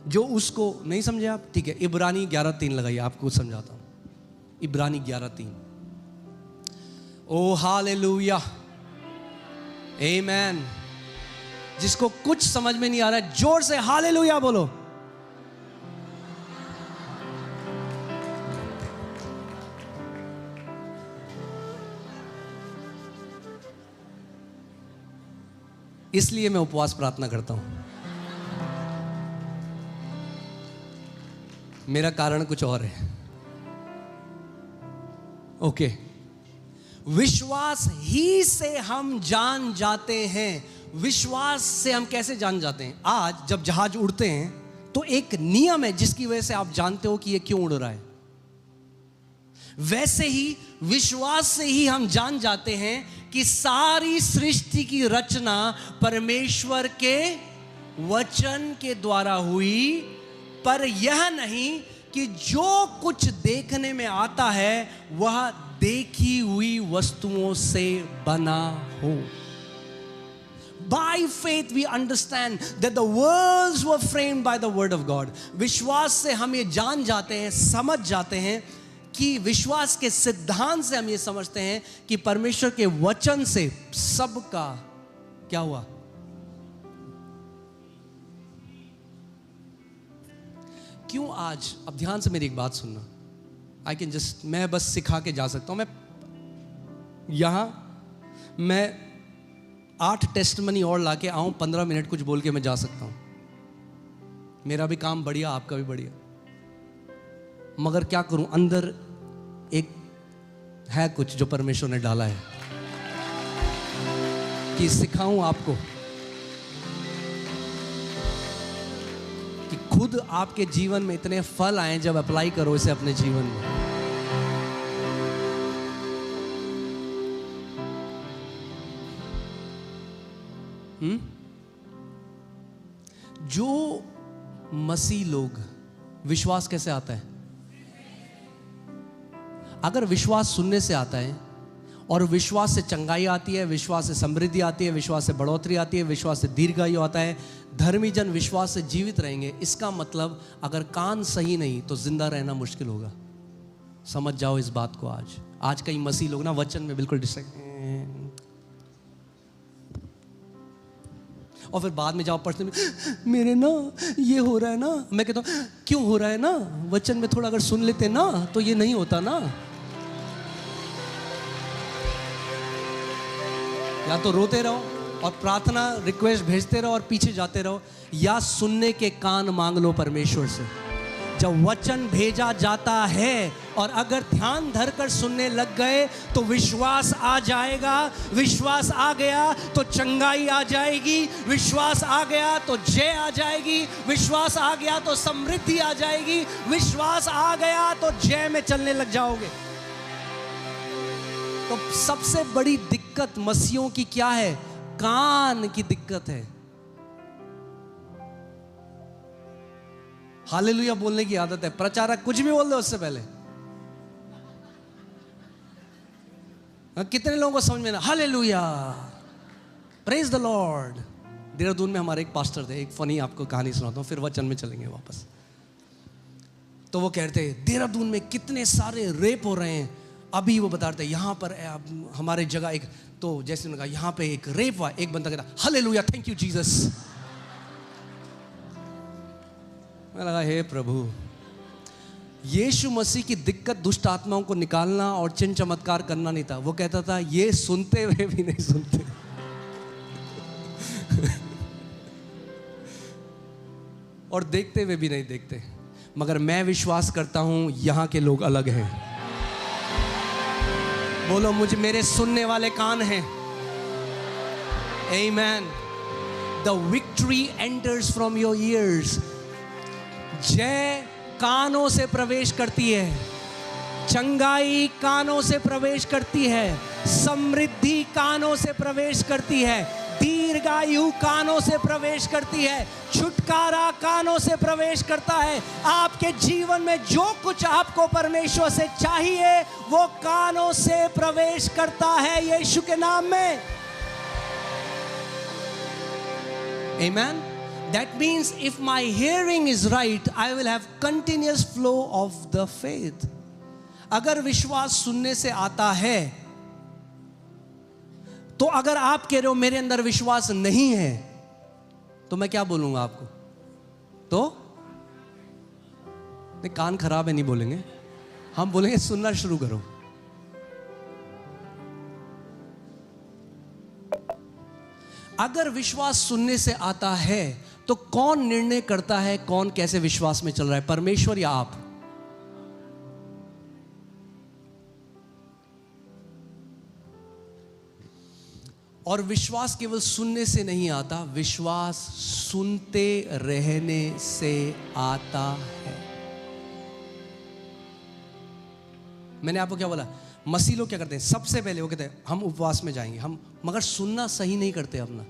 जो उसको, नहीं समझे आप? ठीक है, इब्रानी 11:3 लगाइए, आपको समझाता हूं। इब्रानी 11:3। ओ हालेलुया, आमेन। जिसको कुछ समझ में नहीं आ रहा है जोर से हालेलुया बोलो। इसलिए मैं उपवास प्रार्थना करता हूं। मेरा कारण कुछ और है। ओके, विश्वास ही से हम जान जाते हैं। विश्वास से हम कैसे जान जाते हैं? आज जब जहाज उड़ते हैं तो एक नियम है जिसकी वजह से आप जानते हो कि ये क्यों उड़ रहा है। वैसे ही विश्वास से ही हम जान जाते हैं कि सारी सृष्टि की रचना परमेश्वर के वचन के द्वारा हुई, पर यह नहीं कि जो कुछ देखने में आता है वह देखी हुई वस्तुओं से बना हो। By faith we understand that the worlds were framed by the word of God. विश्वास से हम ये जान जाते हैं, समझ जाते हैं कि विश्वास के सिद्धांत से हम ये समझते हैं कि परमेश्वर के वचन से सबका क्या हुआ? क्यों आज, अब ध्यान से मेरी एक बात सुनना। आई कैन जस्ट, मैं बस सिखा के जा सकता हूं। मैं 8 टेस्टमनी और लाके आऊं, 15 मिनट कुछ बोल के मैं जा सकता हूं। मेरा भी काम बढ़िया, आपका भी बढ़िया, मगर क्या करूं, अंदर एक है कुछ जो परमेश्वर ने डाला है कि सिखाऊं आपको कि खुद आपके जीवन में इतने फल आए जब अप्लाई करो इसे अपने जीवन में। जो मसीह लोग, विश्वास कैसे आता है? अगर विश्वास सुनने से आता है और विश्वास से चंगाई आती है, विश्वास से समृद्धि आती है, विश्वास से बढ़ोतरी आती है, विश्वास से दीर्घायु आता है। धर्मी जन विश्वास से जीवित रहेंगे। इसका मतलब अगर कान सही नहीं तो जिंदा रहना मुश्किल होगा। समझ जाओ इस बात को। आज कई मसीह लोग ना वचन में बिल्कुल डिस्ट्रैक्ट, और फिर बाद में जाओ पढ़ते, मेरे ना ये हो रहा है ना। मैं कहता हूँ क्यों हो रहा है ना, वचन में थोड़ा अगर सुन लेते ना तो ये नहीं होता ना। या तो रोते रहो और प्रार्थना रिक्वेस्ट भेजते रहो और पीछे जाते रहो, या सुनने के कान मांग लो परमेश्वर से। जब वचन भेजा जाता है और अगर ध्यान धरकर सुनने लग गए तो विश्वास आ जाएगा। विश्वास आ गया तो चंगाई आ जाएगी। विश्वास आ गया तो जय आ जाएगी। विश्वास आ गया तो समृद्धि आ जाएगी। विश्वास आ गया तो जय में चलने लग जाओगे। तो सबसे बड़ी दिक्कत मसीहों की क्या है? कान की दिक्कत है। हालेलुया बोलने की आदत है। प्रचारक कुछ भी बोल दे उससे पहले कितने लोगों को समझ में ना hallelujah, praise the Lord. Dehradun में हमारे एक पास्टर थे, एक फनी आपको कहानी सुनाता हूँ, फिर वचन में चलेंगे वापस। तो वो कहते हैं देहरादून में कितने सारे रेप हो रहे हैं। अभी वो बता रहे थे यहाँ पर हमारे जगह एक, तो जैसे उन्होंने कहा यहाँ पे एक रेप हुआ, एक बंदा कहता हालेलुया थैंक यू जीसस। मैं लगा हे प्रभु, यीशु मसीह की दिक्कत दुष्ट आत्माओं को निकालना और चिन्ह चमत्कार करना नहीं था। वो कहता था ये सुनते हुए भी नहीं सुनते। और देखते हुए भी नहीं देखते। मगर मैं विश्वास करता हूं यहां के लोग अलग हैं। बोलो मुझे, मेरे सुनने वाले कान हैं। आमीन। The victory enters from your ears। जय कानों से प्रवेश करती है, चंगाई कानों से प्रवेश करती है, समृद्धि कानों से प्रवेश करती है, दीर्घायु कानों से प्रवेश करती है, छुटकारा कानों से प्रवेश करता है। आपके जीवन में जो कुछ आपको परमेश्वर से चाहिए वो कानों से प्रवेश करता है यीशु के नाम में। आमीन। That means if my hearing is right, I will have continuous flow of the faith। अगर विश्वास सुनने से आता है तो अगर आप कह रहे हो मेरे अंदर विश्वास नहीं है तो मैं क्या बोलूंगा आपको? तो नहीं, कान खराब है नहीं बोलेंगे, हम बोलेंगे सुनना शुरू करो। अगर विश्वास सुनने से आता है तो कौन निर्णय करता है कौन कैसे विश्वास में चल रहा है, परमेश्वर या आप? और विश्वास केवल सुनने से नहीं आता, विश्वास सुनते रहने से आता है। मैंने आपको क्या बोला? मसीह लोग क्या करते हैं? सबसे पहले वो कहते हैं हम उपवास में जाएंगे, हम, मगर सुनना सही नहीं करते अपना।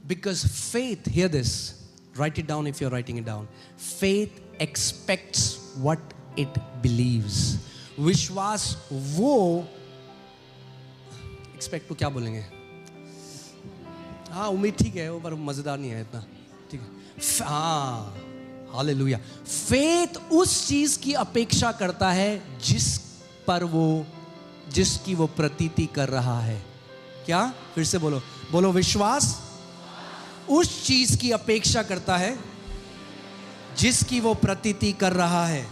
Because faith, hear this, write it down if you're writing it down. Faith expects what it believes। विश्वास वो expect को क्या बोलेंगे? हाँ उम्मीद ठीक है, वो पर मजेदार नहीं है इतना, ठीक है। हाँ हालेलुया। फेथ उस चीज की अपेक्षा करता है जिसकी वो प्रतीति कर रहा है। क्या? फिर से बोलो, बोलो विश्वास उस चीज की अपेक्षा करता है जिसकी वो प्रतीति कर रहा है।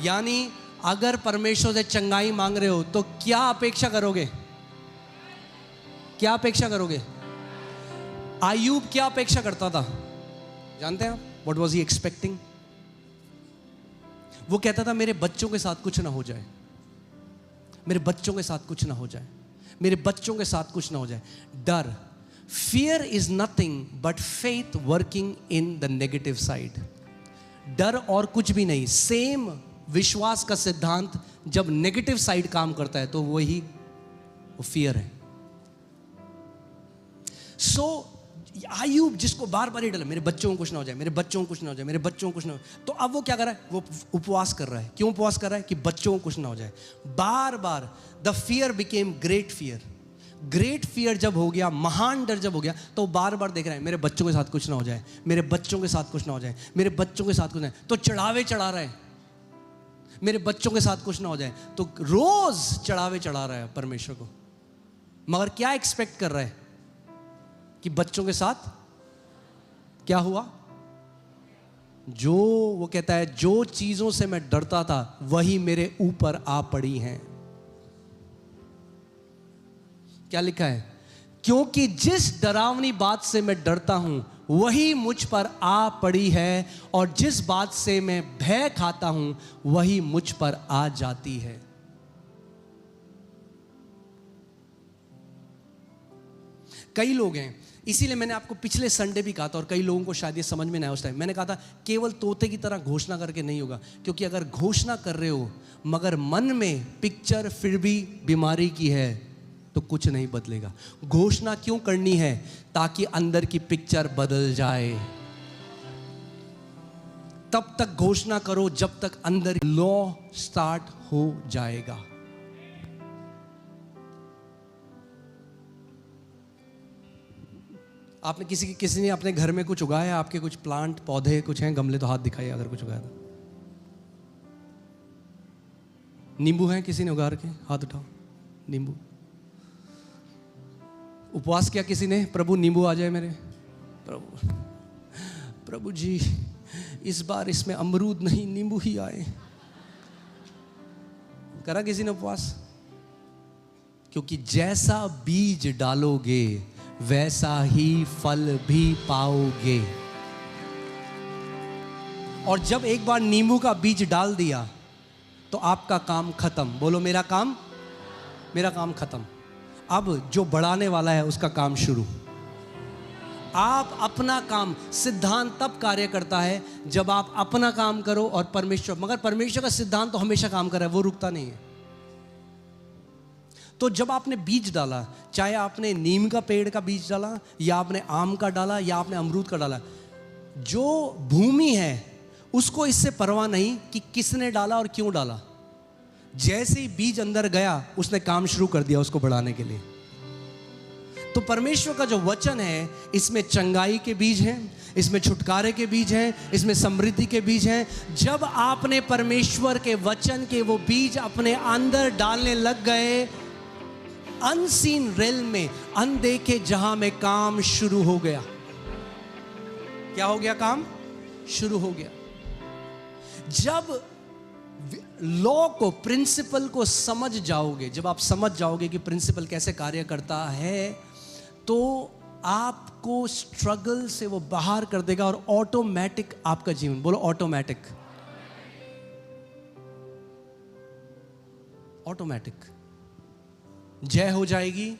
यानी अगर परमेश्वर से चंगाई मांग रहे हो तो क्या अपेक्षा करोगे? क्या अपेक्षा करोगे? आयूब क्या अपेक्षा करता था जानते हैं आप? What was he expecting? वो कहता था मेरे बच्चों के साथ कुछ ना हो जाए, मेरे बच्चों के साथ कुछ ना हो जाए, मेरे बच्चों के साथ कुछ ना हो जाए। डर, fear is nothing but faith working in the negative side। डर और कुछ भी नहीं, सेम विश्वास का सिद्धांत जब नेगेटिव साइड काम करता है तो वही वो फियर है। सो आयुब जिसको बार बार ये डर, मेरे बच्चों को कुछ ना हो जाए, मेरे बच्चों को कुछ ना हो जाए, मेरे बच्चों को कुछ ना हो जाए। तो अब वो क्या कर रहा है? वो उपवास कर रहा है। क्यों उपवास कर रहा है? कि बच्चों को कुछ ना हो जाए। बार बार the fear became great fear. Great fear जब हो गया, महान डर जब हो गया, तो बार बार देख रहा है मेरे बच्चों के साथ कुछ ना हो जाए, मेरे बच्चों के साथ कुछ ना हो जाए, मेरे बच्चों के साथ कुछ ना। तो चढ़ावे चढ़ा रहा है, मेरे बच्चों के साथ कुछ ना हो जाए। तो रोज चढ़ावे चढ़ा रहा है परमेश्वर को, मगर क्या एक्सपेक्ट कर रहा है? कि बच्चों के साथ क्या हुआ? जो वो कहता है, जो चीजों से मैं डरता था वही मेरे ऊपर आ पड़ी हैं। क्या लिखा है? क्योंकि जिस डरावनी बात से मैं डरता हूं वही मुझ पर आ पड़ी है, और जिस बात से मैं भय खाता हूं वही मुझ पर आ जाती है। कई लोग हैं, इसीलिए मैंने आपको पिछले संडे भी कहा था, और कई लोगों को शायद ये समझ में ना आया उस टाइम। मैंने कहा था केवल तोते की तरह घोषणा करके नहीं होगा, क्योंकि अगर घोषणा कर रहे हो मगर मन में पिक्चर फिर भी बीमारी की है तो कुछ नहीं बदलेगा। घोषणा क्यों करनी है? ताकि अंदर की पिक्चर बदल जाए। तब तक घोषणा करो जब तक अंदर लॉ स्टार्ट हो जाएगा। आपने किसी ने अपने घर में कुछ उगाया? आपके कुछ प्लांट पौधे कुछ हैं, गमले? तो हाथ दिखाइए अगर कुछ उगाया था। नींबू हैं किसी ने उगा रखे? हाथ उठाओ। नींबू। उपवास किया किसी ने? प्रभु नींबू आ जाए मेरे। प्रभु जी इस बार इसमें अमरूद नहीं, नींबू ही आए। करा किसी ने उपवास? क्योंकि जैसा बीज डालोगे वैसा ही फल भी पाओगे। और जब एक बार नींबू का बीज डाल दिया तो आपका काम खत्म। बोलो मेरा काम खत्म। अब जो बढ़ाने वाला है उसका काम शुरू। आप अपना काम, सिद्धांत तब कार्य करता है जब आप अपना काम करो और परमेश्वर, मगर परमेश्वर का सिद्धांत तो हमेशा काम कर रहा है, वो रुकता नहीं है। तो जब आपने बीज डाला, चाहे आपने नीम का पेड़ का बीज डाला या आपने आम का डाला या आपने अमरूद का डाला, जो भूमि है उसको इससे परवाह नहीं कि किसने डाला और क्यों डाला। जैसे ही बीज अंदर गया उसने काम शुरू कर दिया उसको बढ़ाने के लिए। तो परमेश्वर का जो वचन है इसमें चंगाई के बीज हैं, इसमें छुटकारे के बीज हैं, इसमें समृद्धि के बीज हैं। जब आपने परमेश्वर के वचन के वो बीज अपने अंदर डालने लग गए, अनसीन रेल्म में, अनदेखे जहां में काम शुरू हो गया। क्या हो गया? काम शुरू हो गया। जब लॉ को, प्रिंसिपल को समझ जाओगे, जब आप समझ जाओगे कि प्रिंसिपल कैसे कार्य करता है, तो आपको स्ट्रगल से वो बाहर कर देगा और ऑटोमेटिक आपका जीवन, बोलो ऑटोमेटिक, जय हो जाएगी।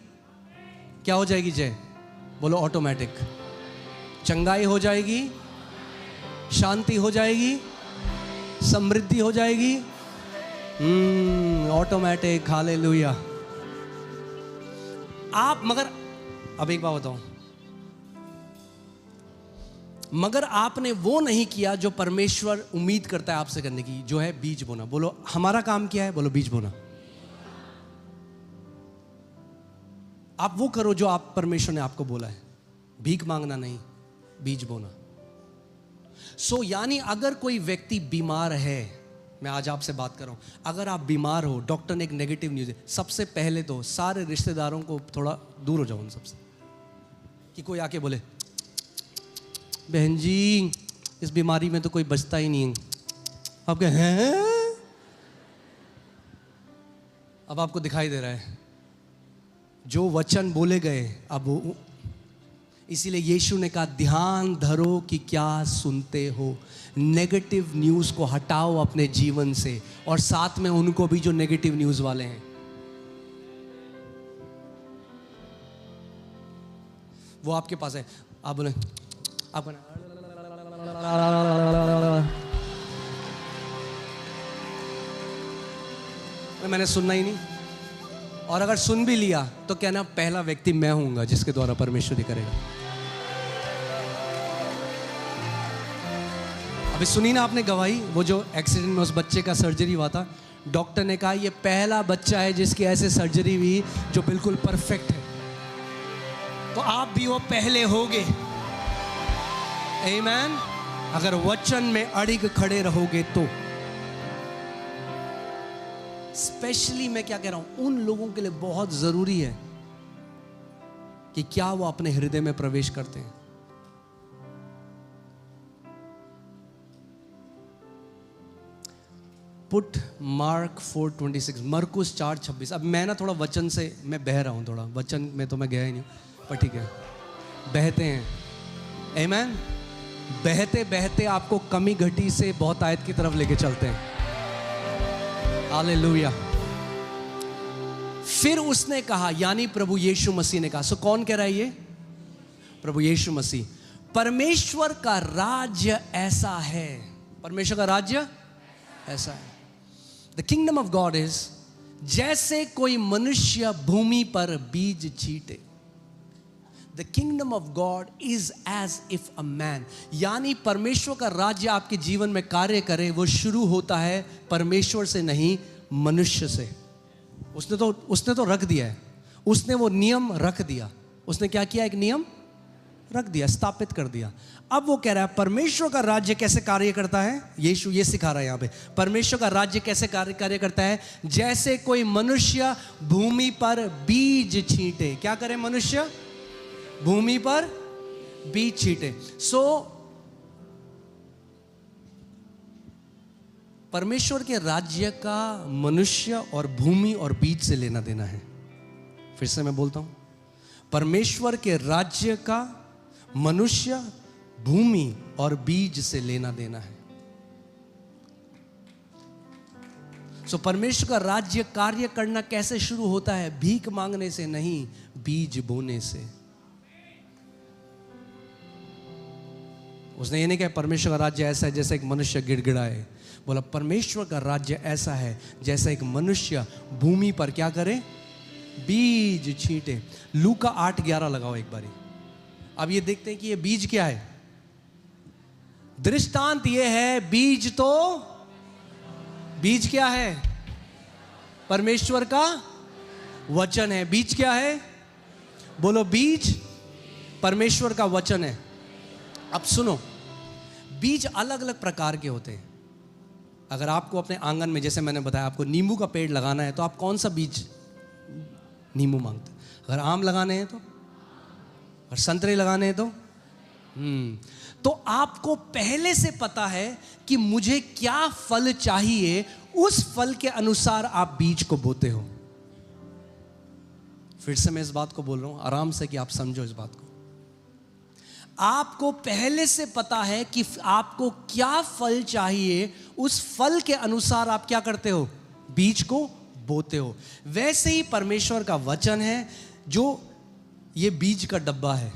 क्या हो जाएगी? जय। बोलो ऑटोमेटिक। चंगाई हो जाएगी, शांति हो जाएगी, समृद्धि हो जाएगी, ऑटोमेटिक। हालेलुया। आप मगर अब एक बात बताऊं, मगर आपने वो नहीं किया जो परमेश्वर उम्मीद करता है आपसे करने की, जो है बीज बोना। बोलो हमारा काम क्या है? बोलो बीज बोना। आप वो करो जो आप परमेश्वर ने आपको बोला है। भीख मांगना नहीं, बीज बोना। यानी अगर कोई व्यक्ति बीमार है, मैं आज आपसे बात कर रहा हूं, अगर आप बीमार हो, डॉक्टर ने एक नेगेटिव न्यूज़ है, सबसे पहले तो सारे रिश्तेदारों को थोड़ा दूर हो जाओ उन सबसे। कि कोई आके बोले बहन जी इस बीमारी में तो कोई बचता ही नहीं है, आप कहें हैं? अब आपको दिखाई दे रहा है जो वचन बोले गए, अब वो, इसीलिए यीशु ने कहा ध्यान धरो कि क्या सुनते हो। नेगेटिव न्यूज़ को हटाओ अपने जीवन से, और साथ में उनको भी जो नेगेटिव न्यूज़ वाले हैं। वो आपके पास है, आप बोले, आप मैंने सुनना ही नहीं, और अगर सुन भी लिया तो कहना पहला व्यक्ति मैं हूंगा जिसके द्वारा परमेश्वर ही करेगा। अभी सुनी ना आपने गवाही, वो जो एक्सीडेंट में उस बच्चे का सर्जरी हुआ था, डॉक्टर ने कहा ये पहला बच्चा है जिसकी ऐसे सर्जरी हुई जो बिल्कुल परफेक्ट है। तो आप भी वो पहले होगे। आमीन। अगर वचन में अड़िग खड़े रहोगे तो। स्पेशली मैं क्या कह रहा हूं, उन लोगों के लिए बहुत जरूरी है कि क्या वो अपने हृदय में प्रवेश करते हैं। पुट मार्क 4:26, मरकुस 4:26। अब मैं ना थोड़ा वचन से मैं बह रहा हूं, थोड़ा वचन में तो मैं गया ही नहीं, पर ठीक है, बहते हैं। आमीन। बहते बहते आपको कमी घटी से बहुत आयत की तरफ लेके चलते हैं। हालेलुया। फिर उसने कहा, यानी प्रभु यीशु मसीह ने कहा, सो कौन कह रहा है ये? प्रभु यीशु मसीह। परमेश्वर का राज्य ऐसा है, परमेश्वर का राज्य ऐसा है। The kingdom of God is, जैसे कोई मनुष्य भूमि पर बीज छीटे। The kingdom of God is as if a man, यानी परमेश्वर का राज्य आपके जीवन में कार्य करे, वो शुरू होता है परमेश्वर से नहीं, मनुष्य से। उसने तो रख दिया है, उसने वो नियम रख दिया। उसने क्या किया? एक नियम रख दिया, स्थापित कर दिया। अब वो कह रहा है परमेश्वर का राज्य कैसे कार्य करता है। यीशु ये सिखा रहा है यहाँ पे, परमेश्वर का राज्य कैसे कार्य करता है। जैसे कोई मनुष्य भूमि पर बीज छींटे। क्या करे मनुष्य? भूमि पर बीज छींटे। सो परमेश्वर के राज्य का मनुष्य और भूमि और बीज से लेना देना है। फिर से मैं बोलता हूं, परमेश्वर के राज्य का मनुष्य, भूमि और बीज से लेना देना है। सो परमेश्वर का राज्य कार्य करना कैसे शुरू होता है? भीख मांगने से नहीं, बीज बोने से। उसने ये नहीं कहा परमेश्वर का राज्य ऐसा है जैसे एक मनुष्य गिड़गिड़ाए। बोला परमेश्वर का राज्य ऐसा है जैसा एक मनुष्य भूमि पर क्या करे? बीज छींटे। लूका 8:11 लगाओ एक बारी। अब ये देखते हैं कि ये बीज क्या है। दृष्टांत ये है, बीज तो बीज क्या है? परमेश्वर का वचन है। बीज क्या है? बोलो, बीज परमेश्वर का वचन है। अब सुनो, बीज अलग अलग प्रकार के होते हैं। अगर आपको अपने आंगन में, जैसे मैंने बताया, आपको नींबू का पेड़ लगाना है तो आप कौन सा बीज नींबू मांगते हैं? अगर आम लगाने हैं तो, और संतरे लगाने हैं तो आपको पहले से पता है कि मुझे क्या फल चाहिए, उस फल के अनुसार आप बीज को बोते हो। फिर से मैं इस बात को बोल रहा हूं आराम से कि आप समझो इस बात को। आपको पहले से पता है कि आपको क्या फल चाहिए, उस फल के अनुसार आप क्या करते हो? बीज को बोते हो। वैसे ही परमेश्वर का वचन है, जो ये बीज का डब्बा है।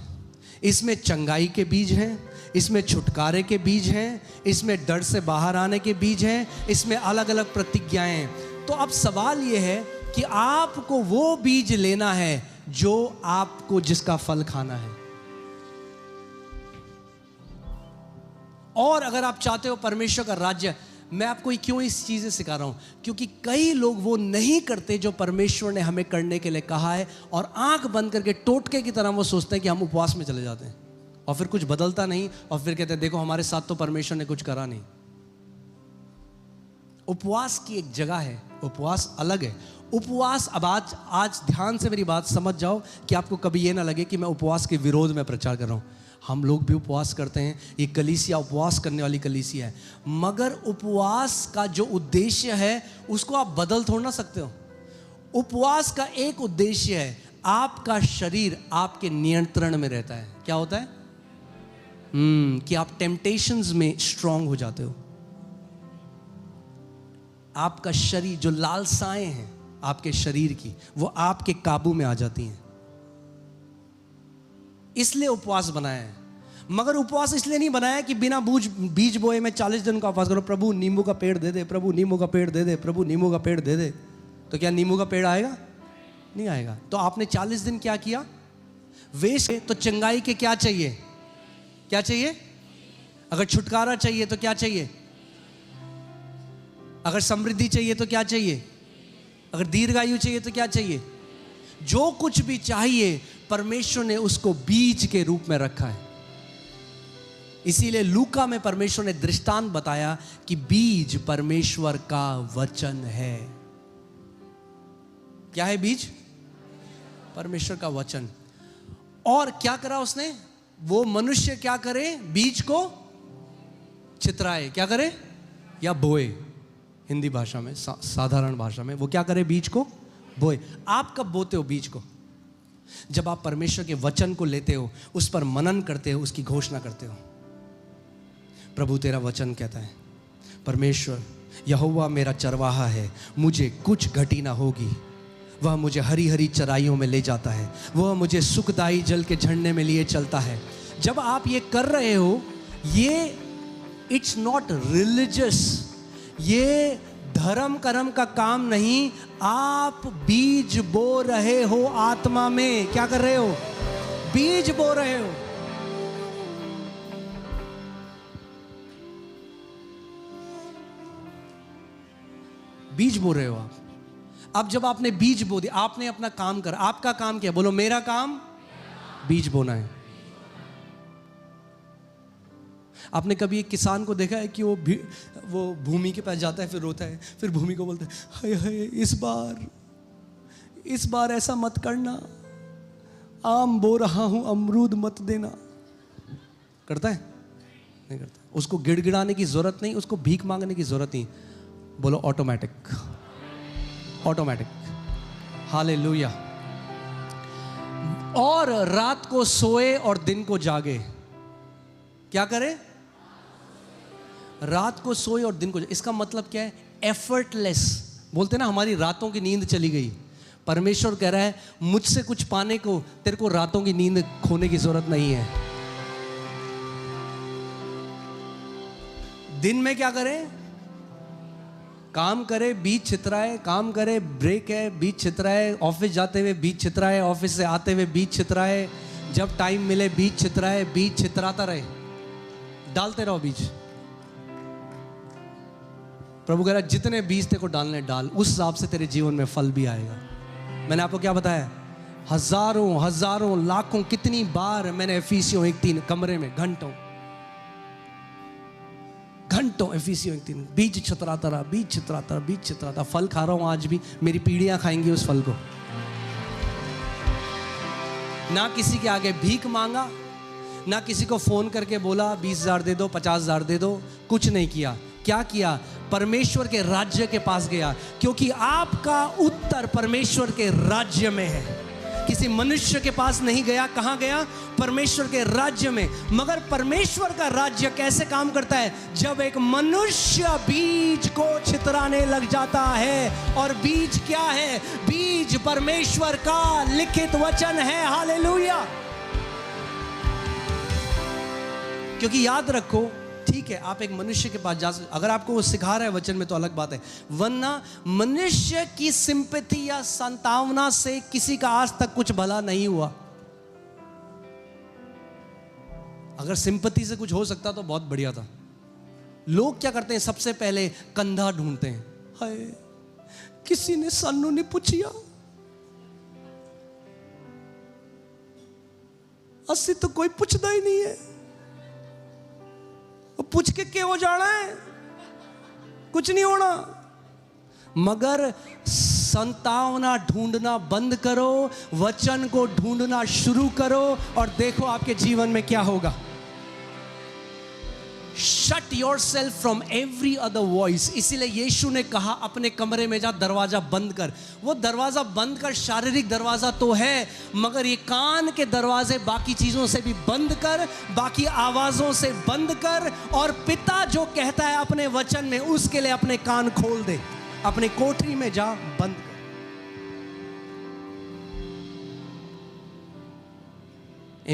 इसमें चंगाई के बीज हैं, इसमें छुटकारे के बीज हैं, इसमें डर से बाहर आने के बीज हैं, इसमें अलग अलग प्रतिज्ञाएं हैं। तो अब सवाल ये है कि आपको वो बीज लेना है जो आपको, जिसका फल खाना है। और अगर आप चाहते हो परमेश्वर का राज्य, मैं आपको क्यों इस चीजें सिखा रहा हूं? क्योंकि कई लोग वो नहीं करते जो परमेश्वर ने हमें करने के लिए कहा है, और आंख बंद करके टोटके की तरह वो सोचते हैं कि हम उपवास में चले जाते हैं, और फिर कुछ बदलता नहीं, और फिर कहते हैं देखो हमारे साथ तो परमेश्वर ने कुछ करा नहीं। उपवास की एक जगह है, उपवास अलग है। उपवास, अब आज ध्यान से मेरी बात समझ जाओ कि आपको कभी ये ना लगे कि मैं उपवास के विरोध में प्रचार कर रहा हूं। हम लोग भी उपवास करते हैं, ये कलीसिया उपवास करने वाली कलीसिया है, मगर उपवास का जो उद्देश्य है उसको आप बदल थोड़ ना सकते हो। उपवास का एक उद्देश्य है, आपका शरीर आपके नियंत्रण में रहता है। क्या होता है? कि आप टेम्पटेशंस में स्ट्रांग हो जाते हो। आपका शरीर, जो लालसाएं हैं आपके शरीर की, वो आपके काबू में आ जाती हैं। इसलिए उपवास बनाया है। मगर उपवास इसलिए नहीं बनाया कि बिना बीज बोए मैं 40 दिन का उपवास करूं, प्रभु नींबू का पेड़ दे दे, प्रभु नींबू का पेड़ दे दे, प्रभु नींबू का पेड़ दे दे। तो क्या नींबू का पेड़ आएगा? नहीं आएगा। तो आपने 40 दिन क्या किया? वेस्ट। तो चंगाई के क्या चाहिए? क्या चाहिए? अगर छुटकारा चाहिए तो क्या चाहिए? अगर समृद्धि चाहिए तो क्या चाहिए? अगर दीर्घायु चाहिए तो क्या चाहिए? जो कुछ भी चाहिए परमेश्वर ने उसको बीज के रूप में रखा है। इसीलिए लूका में परमेश्वर ने दृष्टांत बताया कि बीज परमेश्वर का वचन है। क्या है बीज? परमेश्वर का वचन। और क्या करा उसने? वो मनुष्य क्या करे? बीज को चितराए। क्या करे? या बोए, हिंदी भाषा में, साधारण भाषा में वो क्या करे? बीज को बोए। आप कब बोते हो बीज को? जब आप परमेश्वर के वचन को लेते हो, उस पर मनन करते हो, उसकी घोषणा करते हो। प्रभु तेरा वचन कहता है, परमेश्वर यहोवा मेरा चरवाहा है, मुझे कुछ घटी ना होगी। वह मुझे हरी हरी चराइयों में ले जाता है, वह मुझे सुखदाई जल के झरने में लिए चलता है। जब आप ये कर रहे हो, ये इट्स नॉट रिलीजियस, ये धर्म कर्म का काम नहीं। आप बीज बो रहे हो आत्मा में। क्या कर रहे हो? बीज बो रहे हो। बीज बो रहे हो आप। अब जब आपने बीज बो दिया, आपने अपना काम करा। आपका काम क्या? बोलो, मेरा काम बीज बोना है। आपने कभी एक किसान को देखा है कि वो भूमि के पास जाता है, फिर रोता है, फिर भूमि को बोलता है, हाय हाय इस बार ऐसा मत करना, आम बो रहा हूं, अमरूद मत देना। करता है? नहीं करता। उसको गिड़गिड़ाने की जरूरत नहीं, उसको भीख मांगने की जरूरत नहीं। बोलो ऑटोमेटिक, ऑटोमेटिक। हालेलुया। और रात को सोए और दिन को जागे। क्या करे? रात को सोए और दिन को जागे। इसका मतलब क्या है? एफर्टलेस। बोलते ना हमारी रातों की नींद चली गई। परमेश्वर कह रहा है, मुझसे कुछ पाने को तेरे को रातों की नींद खोने की जरूरत नहीं है। दिन में क्या करे? काम करे, बीज छितराए। काम करे, ब्रेक है, बीज छितराए। ऑफिस जाते हुए बीज छितराए, ऑफिस से आते हुए बीज छितराए। जब टाइम मिले बीज छितराए, बीज छितराता रहे, डालते रहो बीज। प्रभु कह रहा है, जितने बीज तेरे को डालने डाल, उस हिसाब से तेरे जीवन में फल भी आएगा। मैंने आपको क्या बताया? हजारों हजारों लाखों कितनी बार मैंने एफिसियों 1:3 कमरे में घंटों एफिसियों 1:3 बीज छितराता रहा, बीज छितराता रहा, बीज छितराता। फल खा रहा हूं आज भी। मेरी पीढ़ियां खाएंगी उस फल को। ना किसी के आगे भीख मांगा, ना किसी को फोन करके बोला 20,000 दे दो, 50,000 दे दो। कुछ नहीं किया। क्या किया? परमेश्वर के राज्य के पास गया, क्योंकि आपका उत्तर परमेश्वर के राज्य में है। किसी मनुष्य के पास नहीं गया। कहां गया? परमेश्वर के राज्य में। मगर परमेश्वर का राज्य कैसे काम करता है? जब एक मनुष्य बीज को छितराने लग जाता है। और बीज क्या है? बीज परमेश्वर का लिखित वचन है। हालेलुया। क्योंकि याद रखो, ठीक है, आप एक मनुष्य के पास जा सकते, अगर आपको वो सिखा रहा है वचन में तो अलग बात है, वरना मनुष्य की सिंपैथी या सांत्वना से किसी का आज तक कुछ भला नहीं हुआ। अगर सिंपैथी से कुछ हो सकता तो बहुत बढ़िया था। लोग क्या करते हैं? सबसे पहले कंधा ढूंढते हैं। हाय, किसी ने सानू नहीं पूछिया, अस्सी तो कोई पूछता ही नहीं है। पूछ के क्यों जाना है? कुछ नहीं होना। मगर संतावना ढूंढना बंद करो, वचन को ढूंढना शुरू करो, और देखो आपके जीवन में क्या होगा। Shut your self from every other voice. इसीलिए यीशु ने कहा, अपने कमरे में जा, दरवाजा बंद कर। वो दरवाजा बंद कर, शारीरिक दरवाजा तो है, मगर ये कान के दरवाजे बाकी चीजों से भी बंद कर, बाकी आवाजों से बंद कर। और पिता जो कहता है अपने वचन में, उसके लिए अपने कान खोल दे। अपने कोठरी में जा, बंद कर।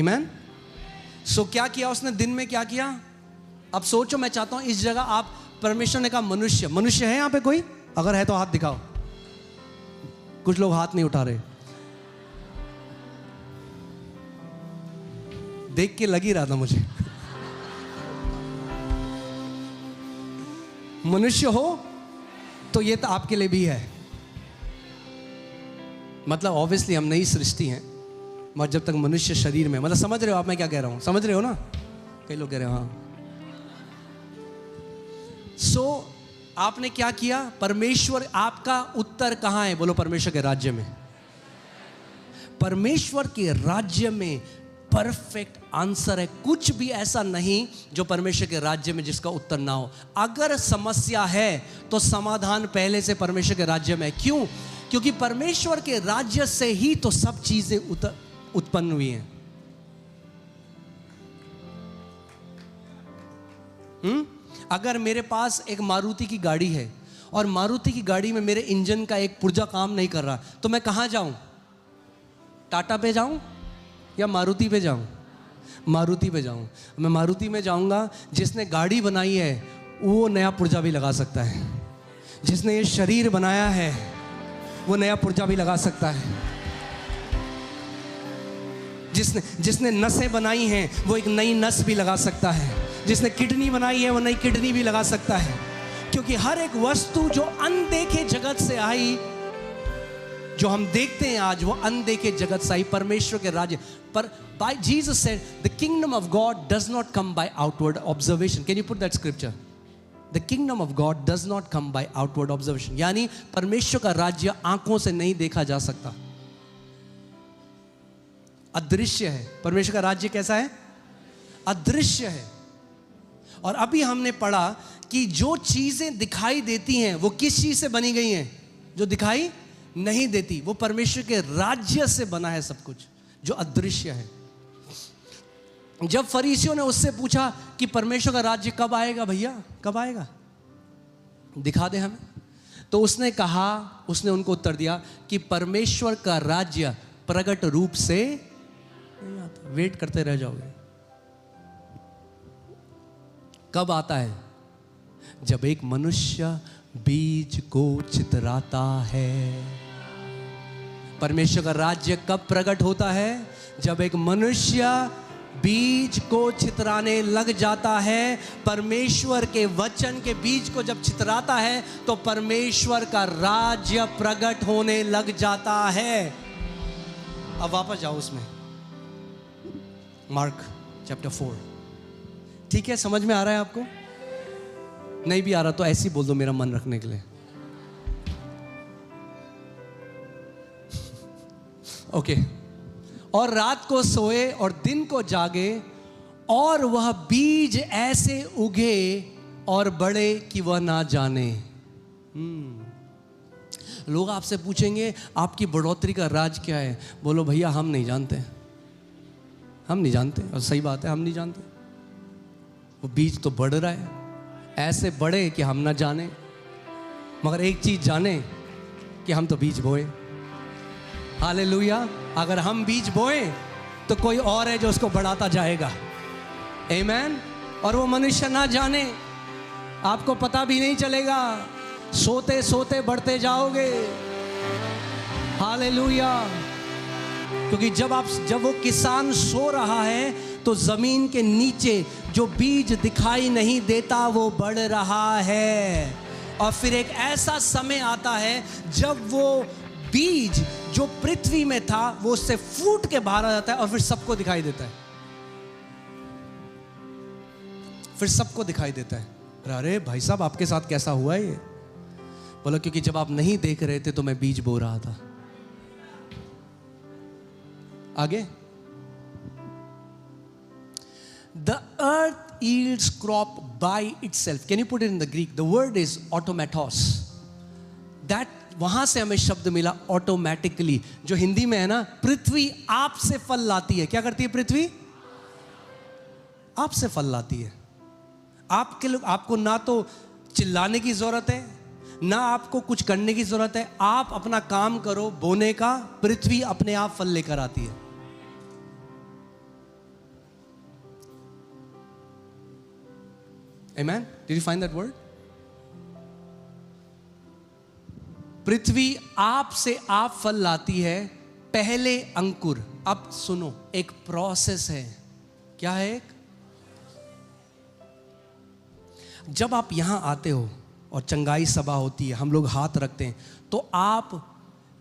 आमीन। सो क्या किया उसने दिन में? क्या किया? अब सोचो, मैं चाहता हूं इस जगह आप, परमेश्वर ने कहा मनुष्य है यहां पे कोई? अगर है तो हाथ दिखाओ। कुछ लोग हाथ नहीं उठा रहे। देख के लग ही रहा था मुझे। मनुष्य हो तो ये तो आपके लिए भी है। मतलब ऑब्वियसली हम नई सृष्टि हैं, मगर जब तक मनुष्य शरीर में, मतलब समझ रहे हो आप मैं क्या कह रहा हूं? समझ रहे हो ना? कई लोग कह रहे हो हाँ। सो आपने क्या किया? परमेश्वर, आपका उत्तर कहां है? बोलो परमेश्वर के राज्य में। परमेश्वर के राज्य में परफेक्ट आंसर है। कुछ भी ऐसा नहीं जो परमेश्वर के राज्य में जिसका उत्तर ना हो। अगर समस्या है तो समाधान पहले से परमेश्वर के राज्य में है। क्यों? क्योंकि परमेश्वर के राज्य से ही तो सब चीजें उत्पन्न हुई हैं। अगर मेरे पास एक मारुति की गाड़ी है और मारुति की गाड़ी में मेरे इंजन का एक पुर्जा काम नहीं कर रहा, तो मैं कहां जाऊं? टाटा पे जाऊं या मारुति पे जाऊं? मारुति पे जाऊं। मैं मारुति में जाऊंगा। जिसने गाड़ी बनाई है वो नया पुर्जा भी लगा सकता है। जिसने ये शरीर बनाया है वो नया पुर्जा भी लगा सकता है। जिसने नसें बनाई हैं वो एक नई नस भी लगा सकता है। जिसने किडनी बनाई है वो नई किडनी भी लगा सकता है। क्योंकि हर एक वस्तु जो अनदेखे जगत से आई, जो हम देखते हैं आज, वो अनदेखे जगत से आई परमेश्वर के राज्य पर। by Jesus said the kingdom of God does not come by outward observation. Can you put that scripture? The kingdom of God does not come by outward observation. यानी परमेश्वर का राज्य आंखों से नहीं देखा जा सकता, अदृश्य है। परमेश्वर का राज्य कैसा है? अदृश्य है। और अभी हमने पढ़ा कि जो चीजें दिखाई देती हैं वो किस चीज से बनी गई हैं? जो दिखाई नहीं देती, वो परमेश्वर के राज्य से बना है सब कुछ जो अदृश्य है। जब फरीसियों ने उससे पूछा कि परमेश्वर का राज्य कब आएगा भैया, कब आएगा, दिखा दे हमें, तो उसने कहा, उसने उनको उत्तर दिया कि परमेश्वर का राज्य प्रकट रूप से नहीं आता। वेट करते रह जाओगे। कब आता है? जब एक मनुष्य बीज को चितराता है। परमेश्वर का राज्य कब प्रकट होता है? जब एक मनुष्य बीज को चितराने लग जाता है। परमेश्वर के वचन के बीज को जब चितराता है तो परमेश्वर का राज्य प्रकट होने लग जाता है। अब वापस जाओ उसमें, मार्क चैप्टर 4। ठीक है, समझ में आ रहा है आपको? नहीं भी आ रहा तो ऐसे ही बोल दो मेरा मन रखने के लिए। ओके। और रात को सोए और दिन को जागे, और वह बीज ऐसे उगे और बढ़े कि वह ना जाने। लोग आपसे पूछेंगे आपकी बढ़ोतरी का राज क्या है? बोलो भैया हम नहीं जानते, हम नहीं जानते। और सही बात है, हम नहीं जानते। वो बीज तो बढ़ रहा है, ऐसे बढ़े कि हम ना जाने। मगर एक चीज जाने कि हम तो बीज बोए। हालेलुया। अगर हम बीज बोए तो कोई और है जो उसको बढ़ाता जाएगा। आमीन। और वो मनुष्य ना जाने, आपको पता भी नहीं चलेगा, सोते सोते बढ़ते जाओगे। हालेलुया। क्योंकि जब वो किसान सो रहा है तो जमीन के नीचे जो बीज दिखाई नहीं देता वो बढ़ रहा है। और फिर एक ऐसा समय आता है जब वो बीज जो पृथ्वी में था वो उससे फूट के बाहर आ जाता है और फिर सबको दिखाई देता है। फिर सबको दिखाई देता है। अरे भाई साहब आपके साथ कैसा हुआ है ये? बोलो क्योंकि जब आप नहीं देख रहे थे तो मैं बीज बो रहा था। आगे, the earth yields crop by itself. Can you put it in the Greek? The word is automatos. That वहां से हमें शब्द मिला ऑटोमेटिकली, जो हिंदी में है ना, पृथ्वी आपसे फल लाती है। क्या करती है पृथ्वी? आपसे फल लाती है। आपको ना तो चिल्लाने की जरूरत है, ना आपको कुछ करने की जरूरत है। आप अपना काम करो बोने का, पृथ्वी अपने आप फल लेकर आती है। Amen? Did you find that word? पृथ्वी आप से आप फल लाती है, पहले अंकुर। अब सुनो, एक प्रोसेस है। क्या है? एक, जब आप यहां आते हो और चंगाई सभा होती है, हम लोग हाथ रखते हैं, तो आप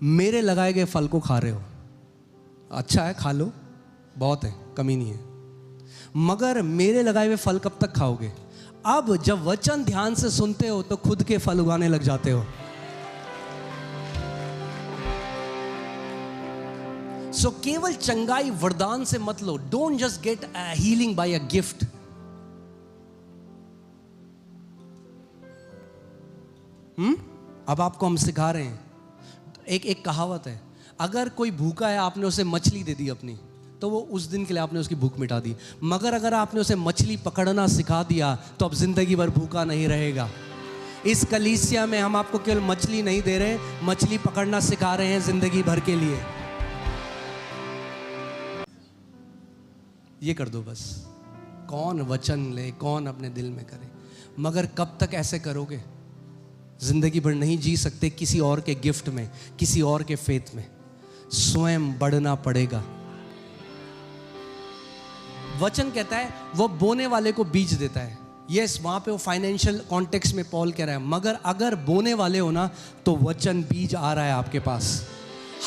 मेरे लगाए गए फल को खा रहे हो। अच्छा है, खा लो, बहुत है, कमी नहीं है। मगर मेरे लगाए हुए फल कब तक खाओगे? अब जब वचन ध्यान से सुनते हो तो खुद के फल उगाने लग जाते हो। सो केवल चंगाई वरदान से मत लो। Don't just get a healing by a gift. अब आपको हम सिखा रहे हैं। एक कहावत है, अगर कोई भूखा है, आपने उसे मछली दे दी अपनी, तो वो उस दिन के लिए आपने उसकी भूख मिटा दी। मगर अगर आपने उसे मछली पकड़ना सिखा दिया तो अब जिंदगी भर भूखा नहीं रहेगा। इस कलीसिया में हम आपको केवल मछली नहीं दे रहे, मछली पकड़ना सिखा रहे हैं जिंदगी भर के लिए। ये कर दो बस। कौन वचन ले, कौन अपने दिल में करे। मगर कब तक ऐसे करोगे? जिंदगी भर नहीं जी सकते किसी और के गिफ्ट में, किसी और के फेथ में। स्वयं बढ़ना पड़ेगा। वचन कहता है वो बोने वाले को बीज देता है। यस, वहां पे वो फाइनेंशियल कॉन्टेक्स्ट में पॉल कह रहा है, मगर अगर बोने वाले हो ना तो वचन बीज आ रहा है आपके पास।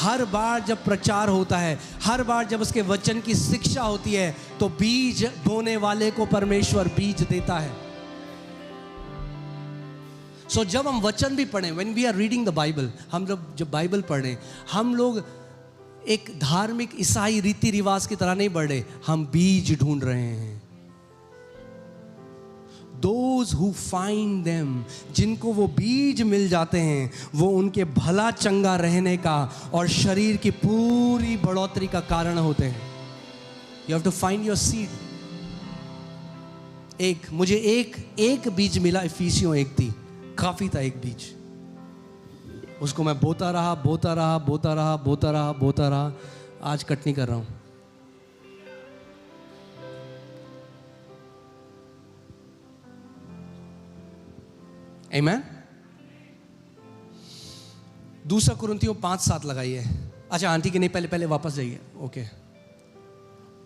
हर बार जब प्रचार होता है, हर बार जब उसके वचन की शिक्षा होती है, तो बीज बोने वाले को परमेश्वर बीज देता है। सो जब हम वचन भी पढ़ें, when we are reading the Bible, हम लोग जब बाइबल पढ़ें, हम लोग एक धार्मिक ईसाई रीति रिवाज की तरह नहीं बढ़ रहे, हम बीज ढूंढ रहे हैं। Those who find them, जिनको वो बीज मिल जाते हैं, वो उनके भला चंगा रहने का और शरीर की पूरी बढ़ोतरी का कारण होते हैं। You have to find your seed. मुझे एक बीज मिला, इफिसियों 1:3, काफी था एक बीज। उसको मैं बोता रहा, आज कटनी कर रहा हूं। आमीन। 2 कुरिन्थियों 5:7 लगाइए। अच्छा आंटी के नहीं, पहले वापस जाइए। ओके।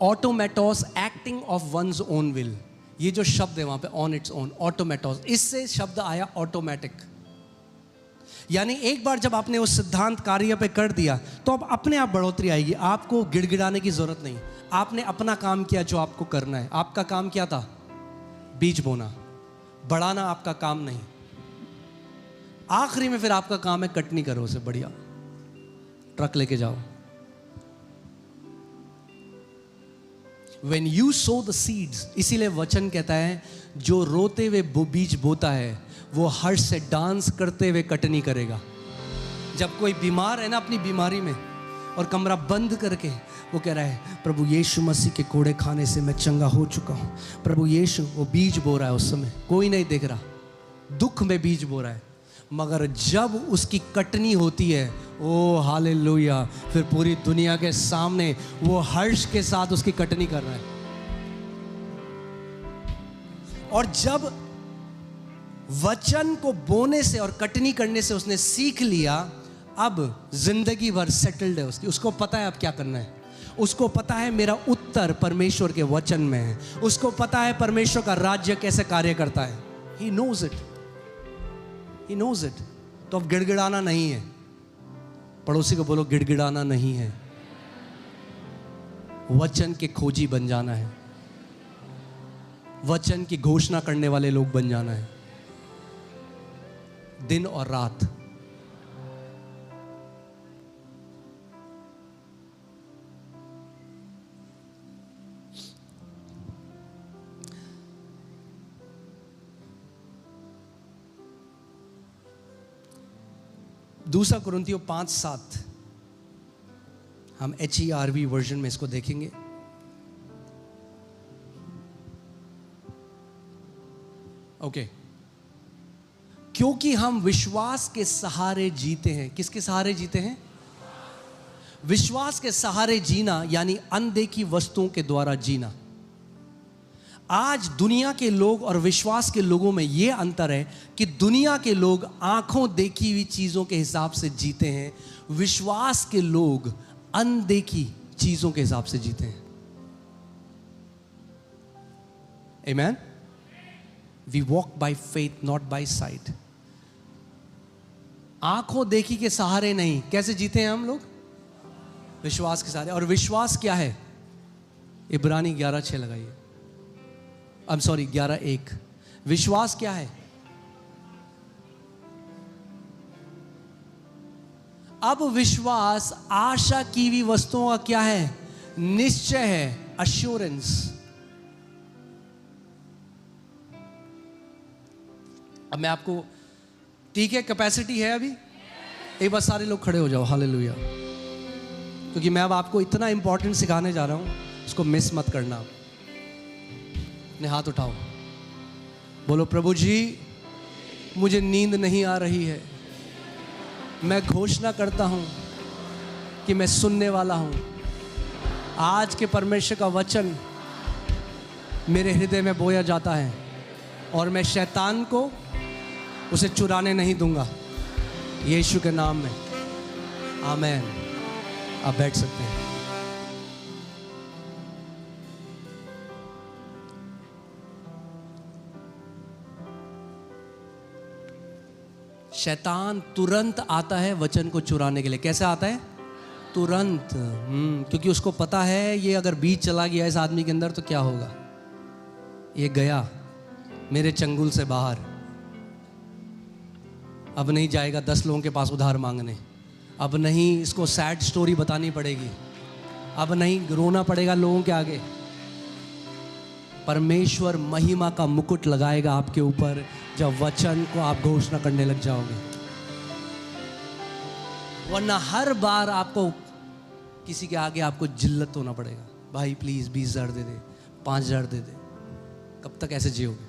ऑटोमेटोस, acting of one's own will. ये जो शब्द है वहां पे, ऑन इट्स ओन, ऑटोमेटोस, इससे शब्द आया ऑटोमेटिक। यानी एक बार जब आपने उस सिद्धांत कार्य पे कर दिया तो अब अपने आप बढ़ोतरी आएगी। आपको गिड़गिड़ाने की जरूरत नहीं। आपने अपना काम किया जो आपको करना है। आपका काम क्या था? बीज बोना, बढ़ाना आपका काम नहीं। आखिरी में फिर आपका काम है कटनी करो उसे, बढ़िया ट्रक लेके जाओ। When you sow the seeds, इसीलिए वचन कहता है जो रोते हुए बीज बोता है वो हर्ष से डांस करते हुए कटनी करेगा। जब कोई बीमार है ना अपनी बीमारी में और कमरा बंद करके वो कह रहा है प्रभु यीशु मसीह के कोड़े खाने से मैं चंगा हो चुका हूँ, प्रभु यीशु, वो बीज बो रहा है। उस समय कोई नहीं देख रहा, दुख में बीज बो रहा है। मगर जब उसकी कटनी होती है, ओ हालेलुया, फिर पूरी दुनिया के सामने वो हर्ष के साथ उसकी कटनी कर रहा है। और जब वचन को बोने से और कटनी करने से उसने सीख लिया, अब जिंदगी भर सेटल्ड है उसकी। उसको पता है अब क्या करना है। उसको पता है मेरा उत्तर परमेश्वर के वचन में है। उसको पता है परमेश्वर का राज्य कैसे कार्य करता है। He knows it. He knows it. तो अब गिड़गिड़ाना नहीं है। पड़ोसी को बोलो गिड़गिड़ाना नहीं है, वचन के खोजी बन जाना है। वचन की घोषणा करने वाले लोग बन जाना है, दिन और रात। दूसरा कुरिन्थियों 5:7, हम HERV वर्जन में इसको देखेंगे। ओके। क्योंकि हम विश्वास के सहारे जीते हैं। किसके सहारे जीते हैं? विश्वास के सहारे जीना यानी अनदेखी वस्तुओं के द्वारा जीना। आज दुनिया के लोग और विश्वास के लोगों में यह अंतर है कि दुनिया के लोग आंखों देखी हुई चीजों के हिसाब से जीते हैं, विश्वास के लोग अनदेखी चीजों के हिसाब से जीते हैं। Amen? We walk by faith, not by sight. आंखों देखी के सहारे नहीं, कैसे जीते हैं हम लोग? विश्वास के सहारे। और विश्वास क्या है? इब्रानी 11:6 लगाइए, आई एम सॉरी 11:1। विश्वास क्या है? अब विश्वास आशा की हुई वस्तुओं का क्या है? निश्चय है, अश्योरेंस। अब मैं आपको, ठीक है, कैपेसिटी है अभी, एक बार सारे लोग खड़े हो जाओ, हालेलुया। क्योंकि मैं अब आपको इतना इंपॉर्टेंट सिखाने जा रहा हूं, उसको मिस मत करना। अपने हाथ उठाओ, बोलो प्रभु जी मुझे नींद नहीं आ रही है, मैं घोषणा करता हूं कि मैं सुनने वाला हूं। आज के परमेश्वर का वचन मेरे हृदय में बोया जाता है और मैं शैतान को उसे चुराने नहीं दूंगा, यीशु के नाम में, आमेन। आप बैठ सकते हैं। शैतान तुरंत आता है वचन को चुराने के लिए। कैसे आता है? तुरंत। क्योंकि उसको पता है ये अगर बीज चला गया इस आदमी के अंदर तो क्या होगा। ये गया मेरे चंगुल से बाहर, अब नहीं जाएगा 10 लोगों के पास उधार मांगने, अब नहीं इसको सैड स्टोरी बतानी पड़ेगी, अब नहीं रोना पड़ेगा लोगों के आगे। परमेश्वर महिमा का मुकुट लगाएगा आपके ऊपर जब वचन को आप घोषणा करने लग जाओगे। वरना हर बार आपको किसी के आगे आपको जिल्लत होना पड़ेगा। भाई प्लीज 20,000 दे दे, 5,000 दे दे। कब तक ऐसे जियोगे?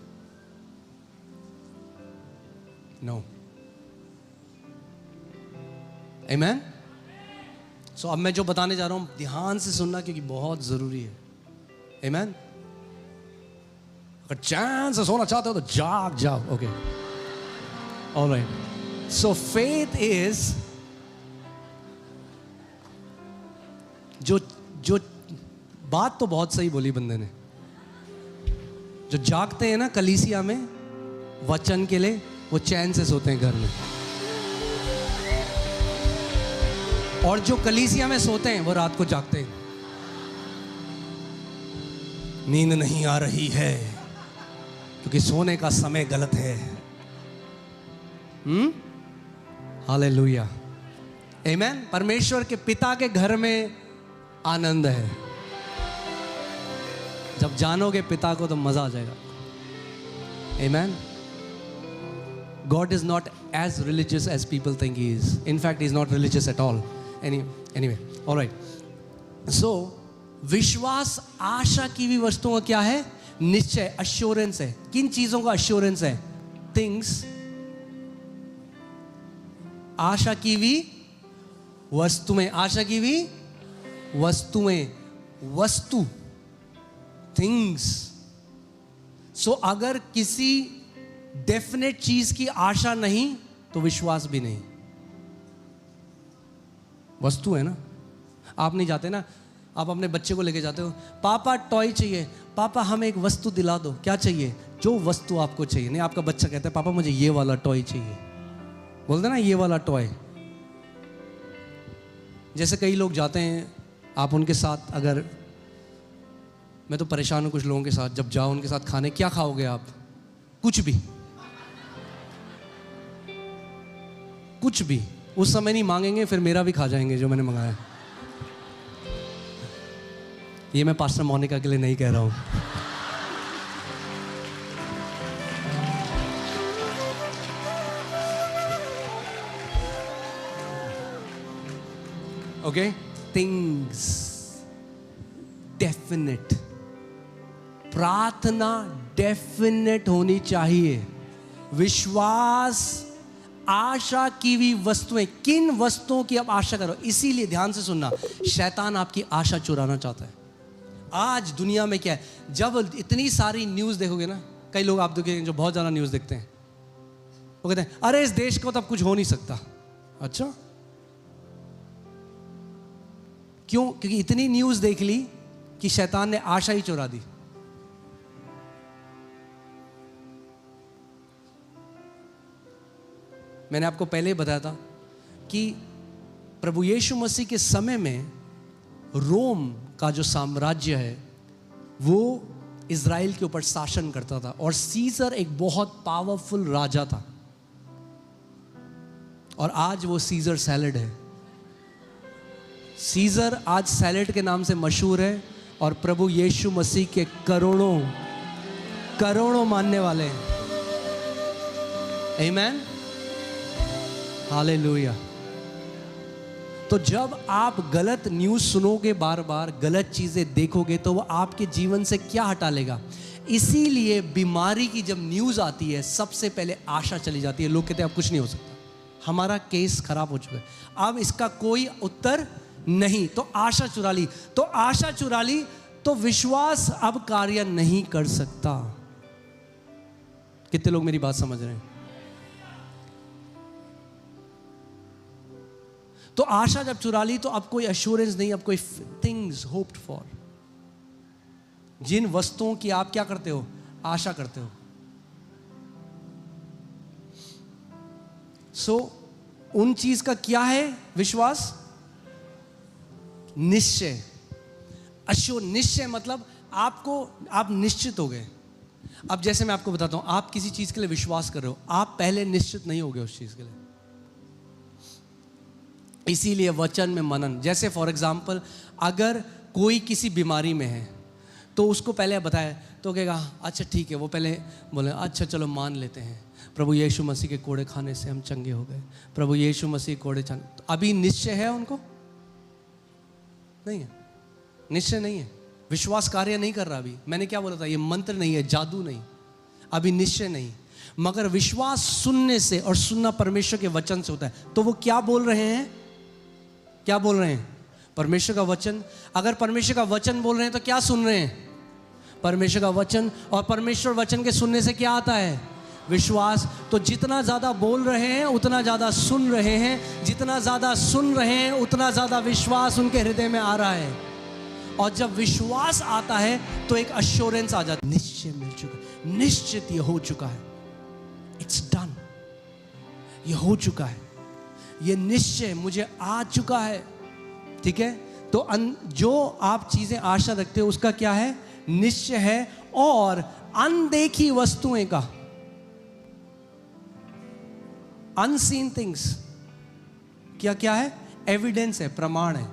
नो। आमेन। सो अब मैं जो बताने जा रहा हूं ध्यान से सुनना, क्योंकि बहुत जरूरी है। आमेन। अगर चैन से सोना चाहते हो तो जाग जाओ। Okay, alright. So faith is जो बात तो बहुत सही बोली बंदे ने। जो जागते हैं ना कलीसिया में वचन के लिए, वो चैन से सोते हैं घर में। और जो कलीसिया में सोते हैं वो रात को जागते हैं। नींद नहीं आ रही है क्योंकि सोने का समय गलत है। हालेलुया, आमेन। परमेश्वर के पिता के घर में आनंद है। जब जानोगे पिता को तो मजा आ जाएगा। आमेन। God is not as religious as people think he is. In fact, he is not religious at all. Anyway, all right. So, विश्वास आशा की भी वस्तुओं का क्या है? निश्चय, अश्योरेंस है। किन चीजों का अश्योरेंस है? थिंग्स, आशा की भी वस्तुएं, आशा की भी वस्तुएं, वस्तु, थिंग्स। सो अगर किसी डेफिनेट चीज की आशा नहीं तो विश्वास भी नहीं। वस्तु है ना। आप नहीं जाते ना, आप अपने बच्चे को लेके जाते हो, पापा टॉय चाहिए, पापा हमें एक वस्तु दिला दो। क्या चाहिए? जो वस्तु आपको चाहिए। नहीं, आपका बच्चा कहता है पापा मुझे ये वाला टॉय चाहिए, बोलते ना ये वाला टॉय। जैसे कई लोग जाते हैं, आप उनके साथ, अगर मैं तो परेशान हूं कुछ लोगों के साथ, जब जाओ उनके साथ खाने, क्या खाओगे आप? कुछ भी, कुछ भी। उस समय नहीं मांगेंगे, फिर मेरा भी खा जाएंगे जो मैंने मंगाया। ये मैं पास्टर मोनिका के लिए नहीं कह रहा हूं। Okay, things definite. प्रार्थना डेफिनेट होनी चाहिए। विश्वास आशा की हुई वस्तुएं। किन वस्तुओं की आप आशा करो? इसीलिए ध्यान से सुनना, शैतान आपकी आशा चुराना चाहता है। आज दुनिया में क्या है, जब इतनी सारी न्यूज़ देखोगे ना, कई लोग आप देखोगे जो बहुत ज़्यादा न्यूज़ देखते हैं, वो कहते हैं अरे इस देश को तो अब कुछ हो नहीं सकता। अच्छा, क्यों? क्योंकि इतनी न्यूज़ देख ली कि शैतान ने आशा ही चुरा दी। मैंने आपको पहले ही बताया था कि प्रभु यीशु मसीह के समय में रोम का जो साम्राज्य है वो इज़राइल के ऊपर शासन करता था, और सीजर एक बहुत पावरफुल राजा था, और आज वो सीजर सैलड है। सीजर आज सैलड के नाम से मशहूर है, और प्रभु यीशु मसीह के करोड़ों करोड़ों मानने वाले हैं। आमीन, हालेलुया। तो जब आप गलत न्यूज़ सुनोगे, बार बार गलत चीज़ें देखोगे, तो वो आपके जीवन से क्या हटा लेगा। इसीलिए बीमारी की जब न्यूज़ आती है सबसे पहले आशा चली जाती है। लोग कहते हैं अब कुछ नहीं हो सकता, हमारा केस खराब हो चुका है, अब इसका कोई उत्तर नहीं, तो आशा चुरा ली। तो आशा चुरा ली तो विश्वास अब कार्य नहीं कर सकता। कितने लोग मेरी बात समझ रहे हैं? तो आशा जब चुरा ली तो अब कोई एश्योरेंस नहीं, अब कोई थिंग्स होप्ड फॉर, जिन वस्तुओं की आप क्या करते हो, आशा करते हो। सो उन चीज का क्या है विश्वास? निश्चय। अश्योर, निश्चय मतलब आप निश्चित हो गए। अब जैसे मैं आपको बताता हूं, आप किसी चीज के लिए विश्वास कर रहे हो, आप पहले निश्चित नहीं हो गए उस चीज के लिए, इसीलिए वचन में मनन। जैसे फॉर एग्जाम्पल, अगर कोई किसी बीमारी में है तो उसको पहले बताया तो कहेगा अच्छा ठीक है, वो पहले बोले अच्छा चलो मान लेते हैं, प्रभु यीशु मसीह के कोड़े खाने से हम चंगे हो गए, प्रभु यीशु मसीह कोड़े चंगे। तो अभी निश्चय है उनको? नहीं है, निश्चय नहीं है, विश्वास कार्य नहीं कर रहा। अभी मैंने क्या बोला था, ये मंत्र नहीं है, जादू नहीं, अभी निश्चय नहीं। मगर विश्वास सुनने से, और सुनना परमेश्वर के वचन से होता है। तो वो क्या बोल रहे हैं, क्या बोल रहे हैं? परमेश्वर का वचन। अगर परमेश्वर का वचन बोल रहे हैं तो क्या सुन रहे हैं? परमेश्वर का वचन। और परमेश्वर वचन के सुनने से क्या आता है? विश्वास। तो जितना ज़्यादा बोल रहे हैं उतना ज़्यादा सुन रहे हैं, जितना ज़्यादा सुन रहे हैं उतना ज़्यादा विश्वास उनके हृदय में आ रहा है। और जब विश्वास आता है तो एक अश्योरेंस आ जाता है, निश्चय मिल चुका है, निश्चित ये हो चुका है, इट्स डन, ये हो चुका है, ये निश्चय मुझे आ चुका है। ठीक है, तो जो आप चीजें आशा रखते हो उसका क्या है? निश्चय है। और अनदेखी वस्तुएं का, अनसीन थिंग्स, क्या क्या है? एविडेंस है, प्रमाण है।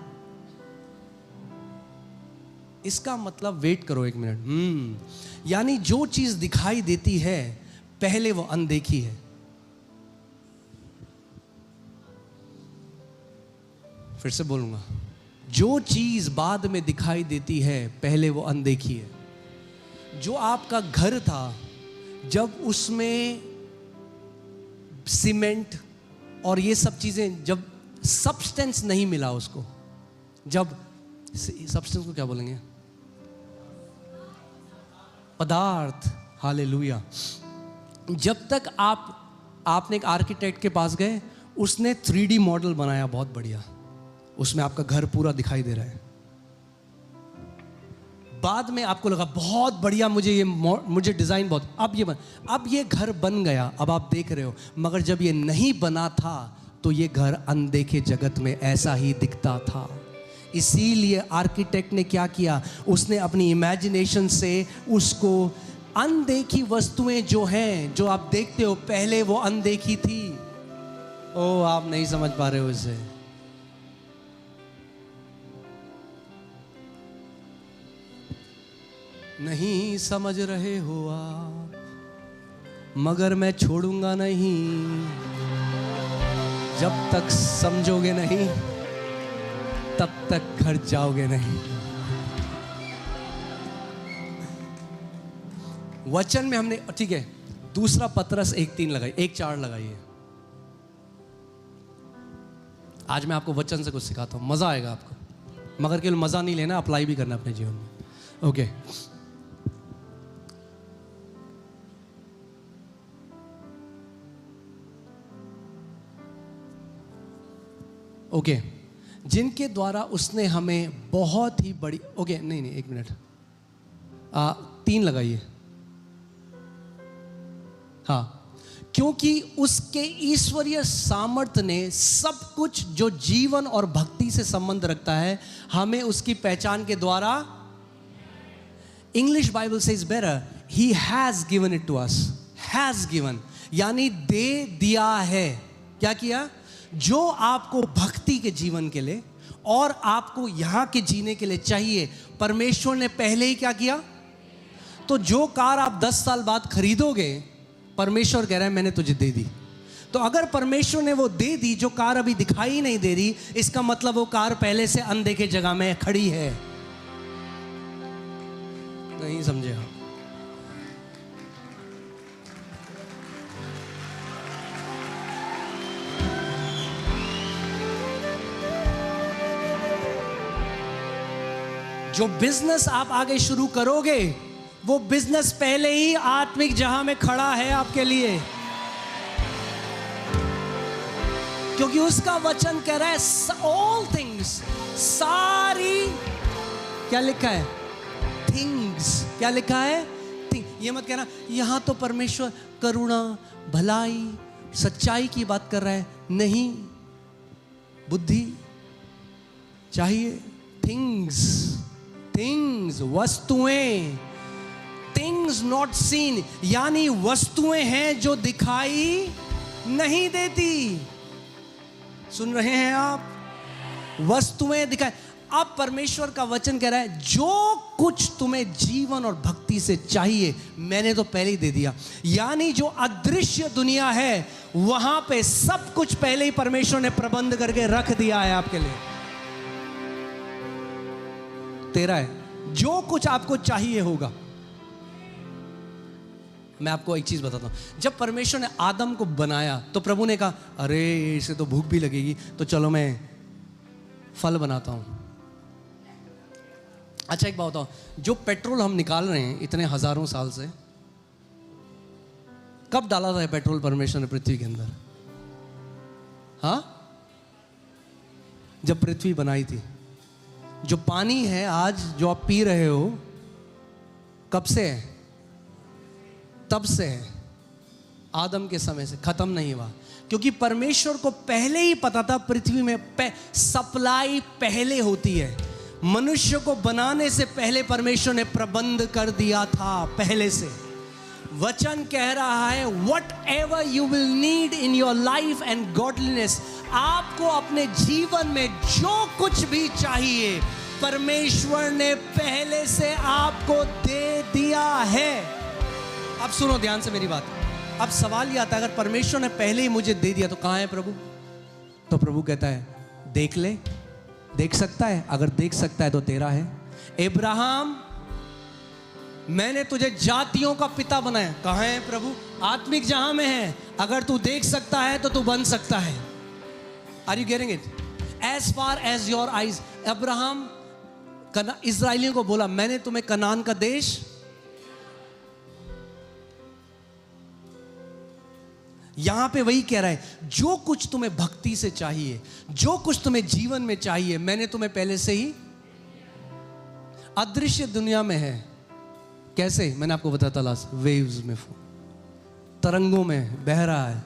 इसका मतलब वेट करो एक मिनट। यानी जो चीज दिखाई देती है पहले वो अनदेखी है। फिर से बोलूंगा, जो चीज बाद में दिखाई देती है पहले वो अनदेखी है। जो आपका घर था, जब उसमें सीमेंट और ये सब चीजें, जब सब्सटेंस नहीं मिला उसको, जब सब्सटेंस को क्या बोलेंगे? पदार्थ। हालेलुया। जब तक आपने एक आर्किटेक्ट के पास गए, उसने 3D मॉडल बनाया बहुत बढ़िया, उसमें आपका घर पूरा दिखाई दे रहा है। बाद में आपको लगा बहुत बढ़िया, मुझे डिजाइन बहुत, अब ये घर बन गया, अब आप देख रहे हो। मगर जब ये नहीं बना था तो ये घर अनदेखे जगत में ऐसा ही दिखता था। इसीलिए आर्किटेक्ट ने क्या किया, उसने अपनी इमेजिनेशन से उसको, अनदेखी वस्तुएं जो हैं, जो आप देखते हो, पहले वो अनदेखी थी। ओ, आप नहीं समझ पा रहे हो इसे। नहीं समझ रहे हो आप, मगर मैं छोड़ूंगा नहीं, जब तक समझोगे नहीं तब तक घर जाओगे नहीं। वचन में हमने, ठीक है, दूसरा पतरस 1:3 लगाई, 1:4 लगाइए। आज मैं आपको वचन से कुछ सिखाता हूं, मजा आएगा आपको, मगर केवल मजा नहीं लेना, अप्लाई भी करना अपने जीवन में। ओके, ओके, जिनके द्वारा उसने हमें बहुत ही बड़ी, ओके नहीं एक मिनट, 3 लगाइए। हाँ, क्योंकि उसके ईश्वरीय सामर्थ्य ने सब कुछ जो जीवन और भक्ति से संबंध रखता है हमें उसकी पहचान के द्वारा, English Bible says better, he has given it to us. Has given यानी दे दिया है। क्या किया? जो आपको भक्ति के जीवन के लिए और आपको यहां के जीने के लिए चाहिए, परमेश्वर ने पहले ही क्या किया? तो जो कार आप 10 साल बाद खरीदोगे, परमेश्वर कह रहा है मैंने तुझे दे दी। तो अगर परमेश्वर ने वो दे दी, जो कार अभी दिखाई नहीं दे रही, इसका मतलब वो कार पहले से अनदेखे जगह में खड़ी है। नहीं समझे आप? जो बिजनेस आप आगे शुरू करोगे, वो बिजनेस पहले ही आत्मिक जहां में खड़ा है आपके लिए, क्योंकि उसका वचन कह रहा है ऑल थिंग्स, सारी, क्या लिखा है? थिंग्स। क्या लिखा है? ये मत कहना यहां तो परमेश्वर करुणा, भलाई, सच्चाई की बात कर रहा है। नहीं, बुद्धि चाहिए। थिंग्स, थिंग्स, वस्तुएं, थिंग्स नॉट सीन, यानी वस्तुएं हैं जो दिखाई नहीं देती। सुन रहे हैं आप? वस्तुएं दिखाई। अब परमेश्वर का वचन कह रहा है जो कुछ तुम्हें जीवन और भक्ति से चाहिए मैंने तो पहले ही दे दिया। यानी जो अदृश्य दुनिया है वहां पे सब कुछ पहले ही परमेश्वर ने प्रबंध करके रख दिया है आपके लिए। तेरा है, जो कुछ आपको चाहिए होगा। मैं आपको एक चीज बताता हूं, जब परमेश्वर ने आदम को बनाया तो प्रभु ने कहा अरे इसे तो भूख भी लगेगी, तो चलो मैं फल बनाता हूं। अच्छा एक बात बताओ, जो पेट्रोल हम निकाल रहे हैं इतने हजारों साल से, कब डाला था पेट्रोल परमेश्वर ने पृथ्वी के अंदर? हाँ, जब पृथ्वी बनाई थी। जो पानी है आज जो आप पी रहे हो, कब से है? तब से है, आदम के समय से। खत्म नहीं हुआ, क्योंकि परमेश्वर को पहले ही पता था पृथ्वी में सप्लाई पहले होती है। मनुष्य को बनाने से पहले परमेश्वर ने प्रबंध कर दिया था पहले से। वचन कह रहा है what ever you will need in your life and godliness, आपको अपने जीवन में जो कुछ भी चाहिए परमेश्वर ने पहले से आपको दे दिया है। अब सुनो ध्यान से मेरी बात। अब सवाल यह आता है अगर परमेश्वर ने पहले ही मुझे दे दिया तो कहां है प्रभु? तो प्रभु कहता है देख ले, देख सकता है? अगर देख सकता है तो तेरा है। इब्राहिम, मैंने तुझे जातियों का पिता बनाया। कहां है प्रभु? आत्मिक जहां में है। अगर तू देख सकता है तो तू बन सकता है। Are you getting it? As far as your eyes. Abraham इस्राएलियों को बोला मैंने तुम्हें कनान का देश, यहां पे वही कह रहा है जो कुछ तुम्हें भक्ति से चाहिए, जो कुछ तुम्हें जीवन में चाहिए मैंने तुम्हें पहले से ही। अदृश्य दुनिया में है। कैसे? मैंने आपको बताया था लास्ट, वेव्स में, तरंगों में बह रहा है।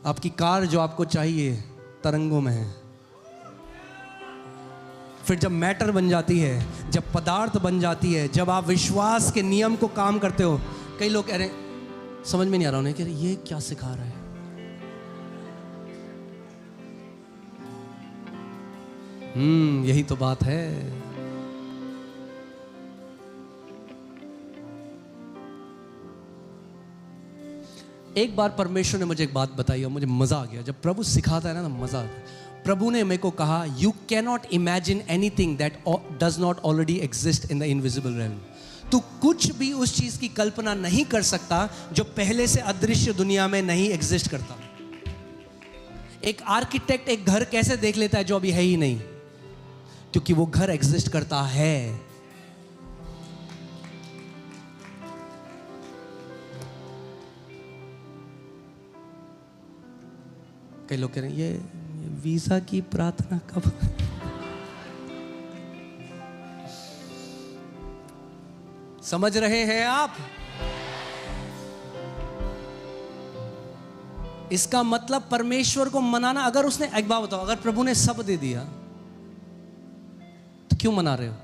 आपकी कार जो आपको चाहिए तरंगों में है। फिर जब मैटर बन जाती है, जब पदार्थ बन जाती है, जब आप विश्वास के नियम को काम करते हो। कई लोग कह रहे हैं समझ में नहीं आ रहा उन्हें कि ये क्या सिखा रहा है। यही तो बात है। एक बार परमेश्वर ने मुझे एक बात बताई और मुझे मजा आ गया। जब प्रभु सिखाता है ना मजा आता है। प्रभु ने मेरे को कहा you cannot imagine anything that does not already exist in the invisible realm. तू कुछ भी उस चीज की कल्पना नहीं कर सकता जो पहले से अदृश्य दुनिया में नहीं एग्जिस्ट करता। एक आर्किटेक्ट एक घर कैसे देख लेता है जो अभी है ही नहीं? क्योंकि वो घर एग्जिस्ट करता है। कई लोग कह रहे हैं ये वीजा की प्रार्थना कब? समझ रहे हैं आप? इसका मतलब परमेश्वर को मनाना, अगर उसने, एक बात बताओ, अगर प्रभु ने सब दे दिया तो क्यों मना रहे हो?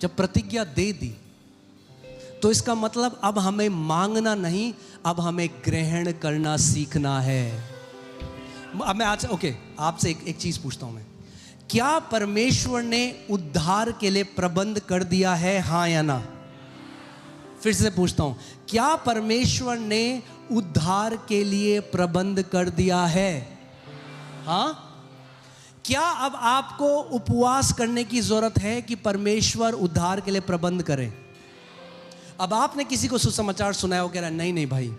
जब प्रतिज्ञा दे दी तो इसका मतलब अब हमें मांगना नहीं, अब हमें ग्रहण करना सीखना है। अब मैं आज आपसे एक चीज पूछता हूं मैं, क्या परमेश्वर ने उद्धार के लिए प्रबंध कर दिया है, हाँ या ना? फिर से पूछता हूं, क्या परमेश्वर ने उद्धार के लिए प्रबंध कर दिया है? हाँ? क्या अब आपको उपवास करने की जरूरत है कि परमेश्वर उद्धार के लिए प्रबंध करे? अब आपने किसी को सुसमाचार सुनाया, वो कह रहा है नहीं भाई,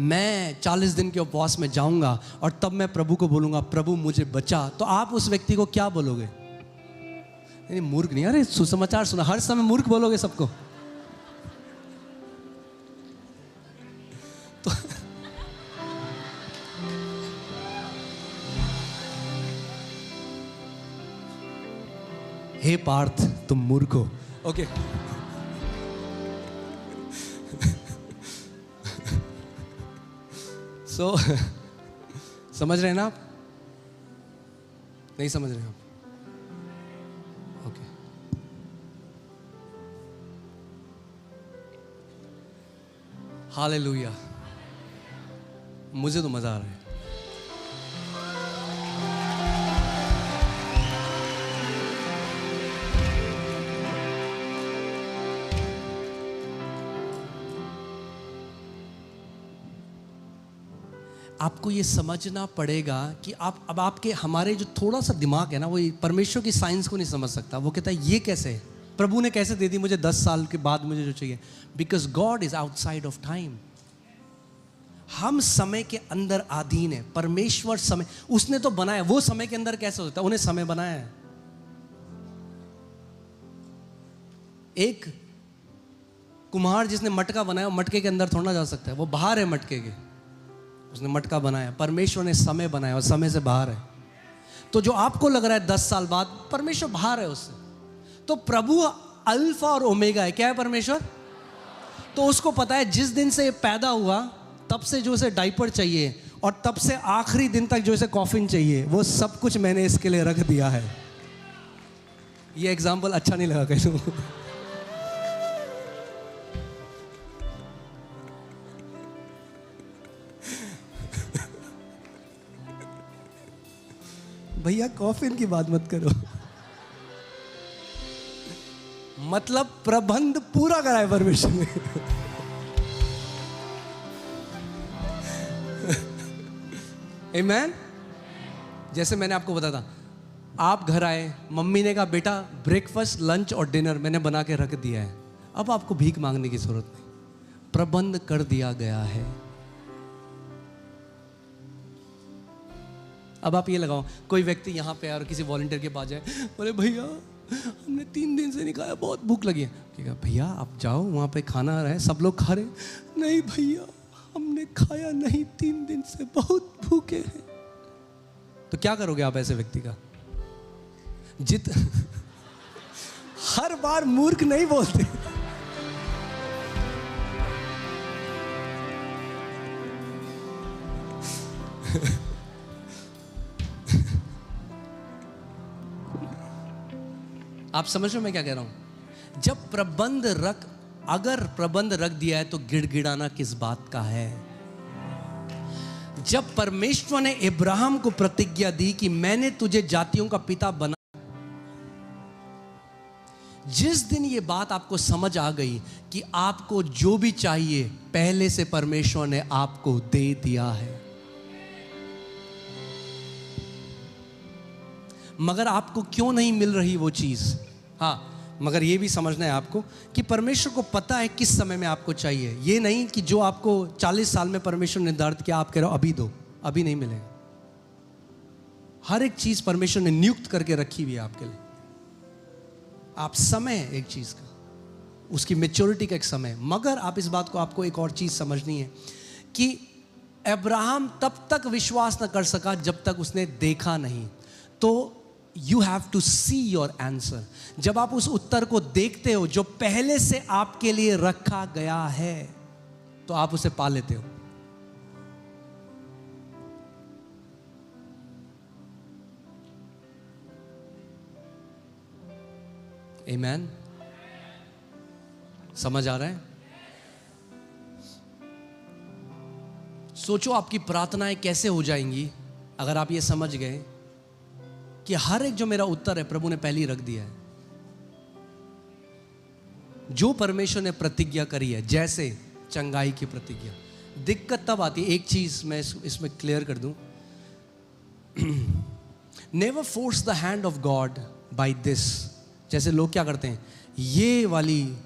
मैं 40 दिन के उपवास में जाऊंगा और तब मैं प्रभु को बोलूंगा प्रभु मुझे बचा, तो आप उस व्यक्ति को क्या बोलोगे? नहीं, मूर्ख नहीं, अरे सुसमाचार सुना, हर समय मूर्ख बोलोगे सबको। तो हे पार्थ तुम मूर्ख हो। ओके, समझ रहे हैं ना आप? नहीं समझ रहे आप? ओके, हालेलुया, मुझे तो मजा आ रहा है। आपको ये समझना पड़ेगा कि आप अब आपके हमारे जो थोड़ा सा दिमाग है ना, वो परमेश्वर की साइंस को नहीं समझ सकता। वो कहता है ये कैसे है, प्रभु ने कैसे दे दी मुझे 10 साल के बाद मुझे जो चाहिए? Because God is outside of time. हम समय के अंदर अधीन है, परमेश्वर समय उसने तो बनाया, वो समय के अंदर कैसे होता है? उन्हें समय बनाया है। एक कुम्हार जिसने मटका बनाया, मटके के अंदर थोड़ा जा सकता है, वो बाहर है मटके के, उसने मटका बनाया। परमेश्वर ने समय बनाया और समय से बाहर है। तो जो आपको लग रहा है 10 साल बाद, परमेश्वर बाहर है उससे। तो प्रभु अल्फा और ओमेगा है। क्या है परमेश्वर? तो उसको पता है जिस दिन से ये पैदा हुआ तब से जो इसे डाइपर चाहिए और तब से आखिरी दिन तक जो इसे कॉफिन चाहिए, वो सब कुछ मैंने इसके लिए रख दिया है। ये एग्जाम्पल अच्छा नहीं लगा कहीं? भैया कॉफिन की बात मत करो। मतलब प्रबंध पूरा करा है परमेश्वर ने। आमेन। जैसे मैंने आपको बताया था, आप घर आए, मम्मी ने कहा बेटा ब्रेकफास्ट, लंच और डिनर मैंने बना के रख दिया है, अब आपको भीख मांगने की जरूरत नहीं, प्रबंध कर दिया गया है। अब आप ये लगाओ, कोई व्यक्ति यहाँ पे और किसी वॉलंटियर के पास जाए, बोले भैया हमने 3 दिन से नहीं खाया, बहुत भूख लगी है। कहेगा भैया आप जाओ, वहाँ पे खाना रहे, सब लोग खा रहे। नहीं भैया हमने खाया नहीं, 3 दिन से बहुत भूखे हैं। तो क्या करोगे आप ऐसे व्यक्ति का? हर बार मूर्ख नहीं बोलते। आप समझ रहे हो मैं क्या कह रहा हूं? जब अगर प्रबंध रख दिया है तो गिड़गिड़ाना किस बात का है? जब परमेश्वर ने इब्राहिम को प्रतिज्ञा दी कि मैंने तुझे जातियों का पिता बना, जिस दिन ये बात आपको समझ आ गई कि आपको जो भी चाहिए पहले से परमेश्वर ने आपको दे दिया है, मगर आपको क्यों नहीं मिल रही वो चीज? हाँ, मगर ये भी समझना है आपको कि परमेश्वर को पता है किस समय में आपको चाहिए। ये नहीं कि जो आपको 40 साल में परमेश्वर ने निर्धारित किया आप कह रहे हो अभी दो, अभी नहीं मिलेगा। हर एक चीज परमेश्वर ने नियुक्त करके रखी हुई है आपके लिए। आप समय है एक चीज का, उसकी मैच्योरिटी का एक समय। मगर आप इस बात को, आपको एक और चीज समझनी है कि अब्राहम तब तक विश्वास न कर सका जब तक उसने देखा नहीं। तो you have to see your answer. जब आप उस उत्तर को देखते हो जो पहले से आपके लिए रखा गया है, तो आप उसे पा लेते हो। आमेन। समझ आ रहा है? सोचो आपकी प्रार्थनाएं कैसे हो जाएंगी अगर आप ये समझ गए कि हर एक जो मेरा उत्तर है प्रभु ने पहले ही रख दिया है। जो परमेश्वर ने प्रतिज्ञा करी है, जैसे चंगाई की प्रतिज्ञा। दिक्कत तब आती है, एक चीज मैं इसमें क्लियर कर दूं, never force the hand of God by this. जैसे लोग क्या करते हैं, ये वाली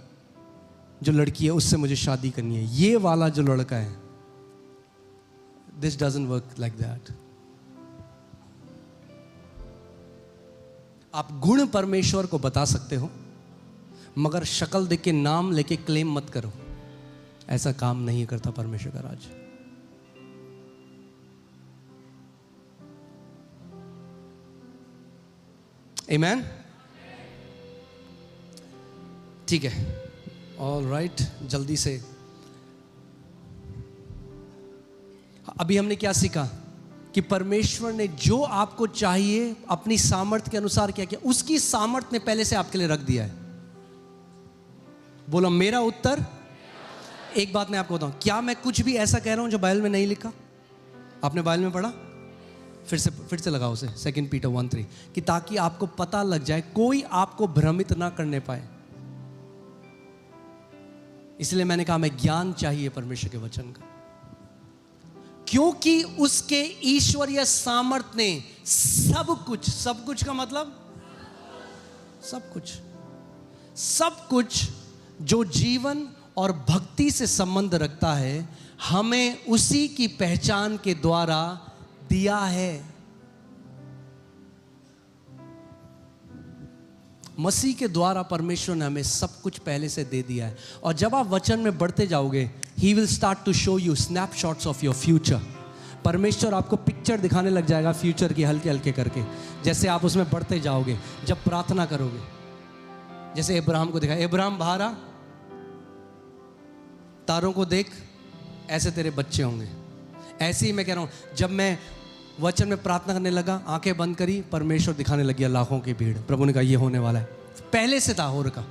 जो लड़की है उससे मुझे शादी करनी है, ये वाला जो लड़का है, this doesn't work like that. आप गुण परमेश्वर को बता सकते हो, मगर शक्ल देख के नाम लेके क्लेम मत करो। ऐसा काम नहीं करता परमेश्वर का राज। आमेन। ठीक है, ऑल राइट। जल्दी से अभी हमने क्या सीखा कि परमेश्वर ने जो आपको चाहिए अपनी सामर्थ्य के अनुसार क्या किया, उसकी सामर्थ्य ने पहले से आपके लिए रख दिया है। बोलो मेरा उत्तर। एक बात मैं आपको बताऊं, क्या मैं कुछ भी ऐसा कह रहा हूं जो बाइबल में नहीं लिखा? आपने बाइबल में पढ़ा? फिर से लगाओ उसे, 2 पीटर 1:3, कि ताकि आपको पता लग जाए, कोई आपको भ्रमित ना करने पाए। इसलिए मैंने कहा मैं ज्ञान चाहिए परमेश्वर के वचन का, क्योंकि उसके ईश्वरीय सामर्थ्य ने सब कुछ का मतलब सब कुछ जो जीवन और भक्ति से संबंध रखता है, हमें उसी की पहचान के द्वारा दिया है। मसीह के द्वारा परमेश्वर ने हमें सब कुछ पहले से दे दिया है। और जब आप वचन में बढ़ते जाओगे, He will start to show you snapshots of your future। परमेश्वर आपको पिक्चर दिखाने लग जाएगा फ्यूचर की, हल्के हल्के करके, जैसे आप उसमें बढ़ते जाओगे। जब प्रार्थना करोगे, जैसे इब्राहिम को देखा, इब्राहिम बाहर आ, तारों को देख, ऐसे तेरे बच्चे होंगे। ऐसे ही मैं कह रहा हूं, जब मैं वचन में प्रार्थना करने लगा, आंखें बंद करी, परमेश्वर दिखाने लग गया लाखों की भीड़। प्रभु ने कहा ये होने वाला है, पहले से था हो रखा,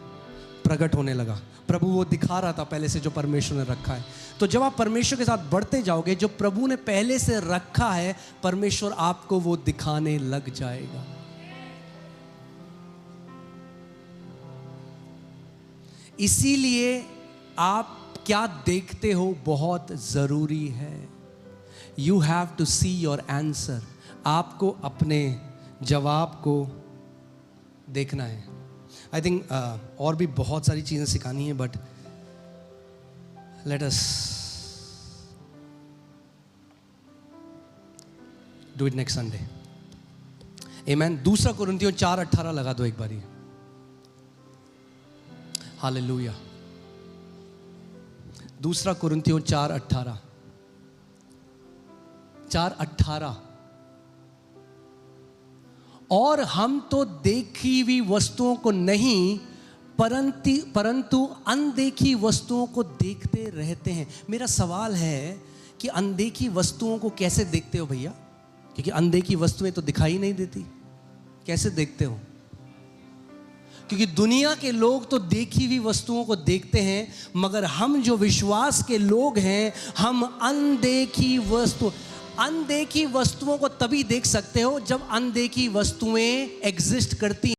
प्रकट होने लगा। प्रभु वो दिखा रहा था पहले से जो परमेश्वर ने रखा है। तो जब आप परमेश्वर के साथ बढ़ते जाओगे, जो प्रभु ने पहले से रखा है, परमेश्वर आपको वो दिखाने लग जाएगा। इसीलिए आप क्या देखते हो बहुत जरूरी है। You have to see your answer. आपको अपने जवाब को देखना है। आई थिंक और भी बहुत सारी चीजें सिखानी है, but let us do it next Sunday. आमेन। 2 कुरिन्थियों 4:18 लगा दो एक बारी। हालेलुया। 2 कुरिन्थियों 4:18। और हम तो देखी हुई वस्तुओं को नहीं, परंतु अनदेखी वस्तुओं को देखते रहते हैं। मेरा सवाल है कि अनदेखी वस्तुओं को कैसे देखते हो भैया? क्योंकि अनदेखी वस्तुएं तो दिखाई नहीं देती। कैसे देखते हो? क्योंकि दुनिया के लोग तो देखी हुई वस्तुओं को देखते हैं, मगर हम जो विश्वास के लोग हैं, हम अनदेखी वस्तुओं को तभी देख सकते हो जब अनदेखी वस्तुएं एग्जिस्ट करती